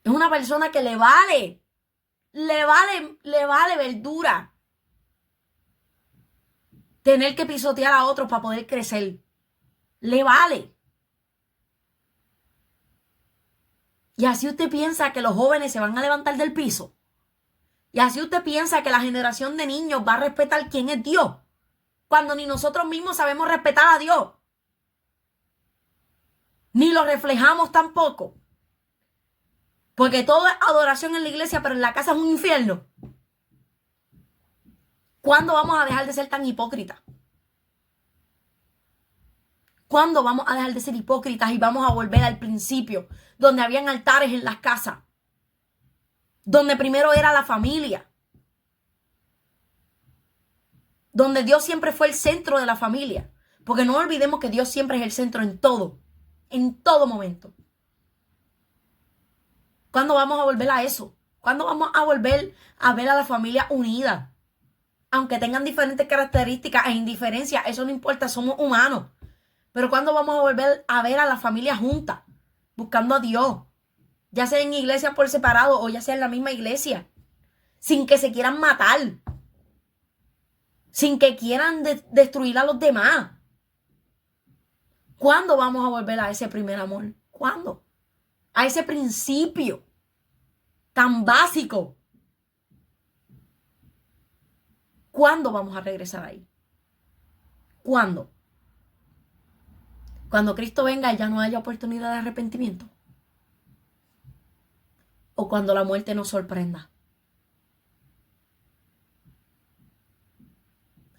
Es una persona que le vale verdura tener que pisotear a otros para poder crecer. Le vale. Y así usted piensa que los jóvenes se van a levantar del piso. Y así usted piensa que la generación de niños va a respetar quién es Dios. Cuando ni nosotros mismos sabemos respetar a Dios. Ni lo reflejamos tampoco. Porque todo es adoración en la iglesia, pero en la casa es un infierno. ¿Cuándo vamos a dejar de ser tan hipócritas? ¿Cuándo vamos a dejar de ser hipócritas y vamos a volver al principio, donde habían altares en las casas? Donde primero era la familia. Donde Dios siempre fue el centro de la familia. Porque no olvidemos que Dios siempre es el centro en todo momento. ¿Cuándo vamos a volver a eso? ¿Cuándo vamos a volver a ver a la familia unida? Aunque tengan diferentes características e indiferencias, eso no importa, somos humanos. Pero ¿cuándo vamos a volver a ver a la familia junta? Buscando a Dios. Ya sea en iglesias por separado o ya sea en la misma iglesia. Sin que se quieran matar. Sin que quieran destruir a los demás. ¿Cuándo vamos a volver a ese primer amor? ¿Cuándo? A ese principio tan básico. ¿Cuándo vamos a regresar ahí? ¿Cuándo? Cuando Cristo venga y ya no haya oportunidad de arrepentimiento. O cuando la muerte nos sorprenda.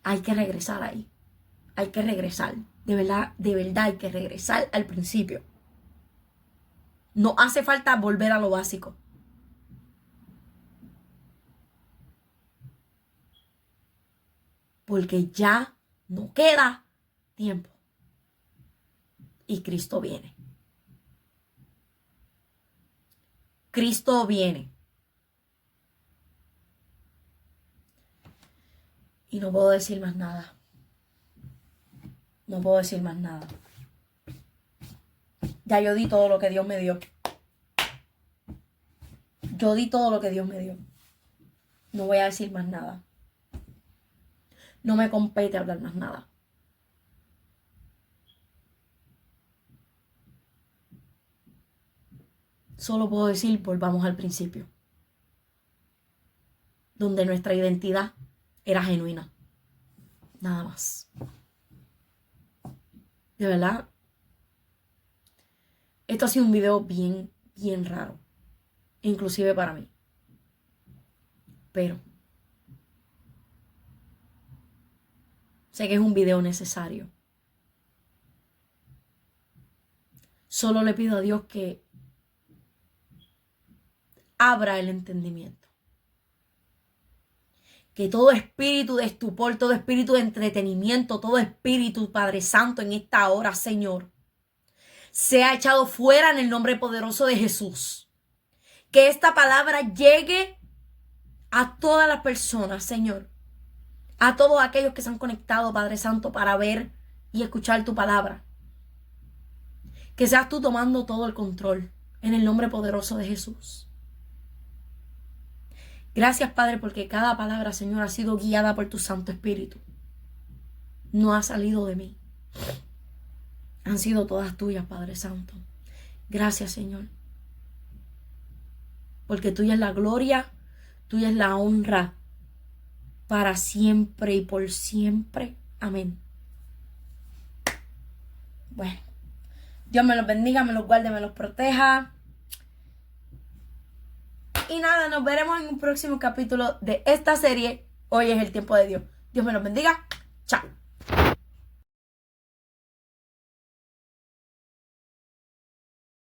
Hay que regresar ahí. Hay que regresar. De verdad hay que regresar al principio. No hace falta volver a lo básico. Porque ya no queda tiempo. Y Cristo viene. Cristo viene. Y no puedo decir más nada. No puedo decir más nada. Ya yo di todo lo que Dios me dio. Yo di todo lo que Dios me dio. No voy a decir más nada. No me compete hablar más nada. Solo puedo decir, volvamos al principio. Donde nuestra identidad era genuina. Nada más. De verdad. Esto ha sido un video bien raro. Inclusive para mí. Pero sé que es un video necesario. Solo le pido a Dios que abra el entendimiento. Que todo espíritu de estupor, todo espíritu de entretenimiento, todo espíritu, Padre Santo, en esta hora, Señor, sea echado fuera en el nombre poderoso de Jesús. Que esta palabra llegue a todas las personas, Señor. A todos aquellos que se han conectado, Padre Santo, para ver y escuchar tu palabra. Que seas tú tomando todo el control en el nombre poderoso de Jesús. Gracias, Padre, porque cada palabra, Señor, ha sido guiada por tu Santo Espíritu. No ha salido de mí. Han sido todas tuyas, Padre Santo. Gracias, Señor. Porque tuya es la gloria, tuya es la honra, para siempre y por siempre. Amén. Bueno, Dios me los bendiga, me los guarde, me los proteja. Y nada, nos veremos en un próximo capítulo de esta serie. Hoy es el tiempo de Dios. Dios me los bendiga. Chao.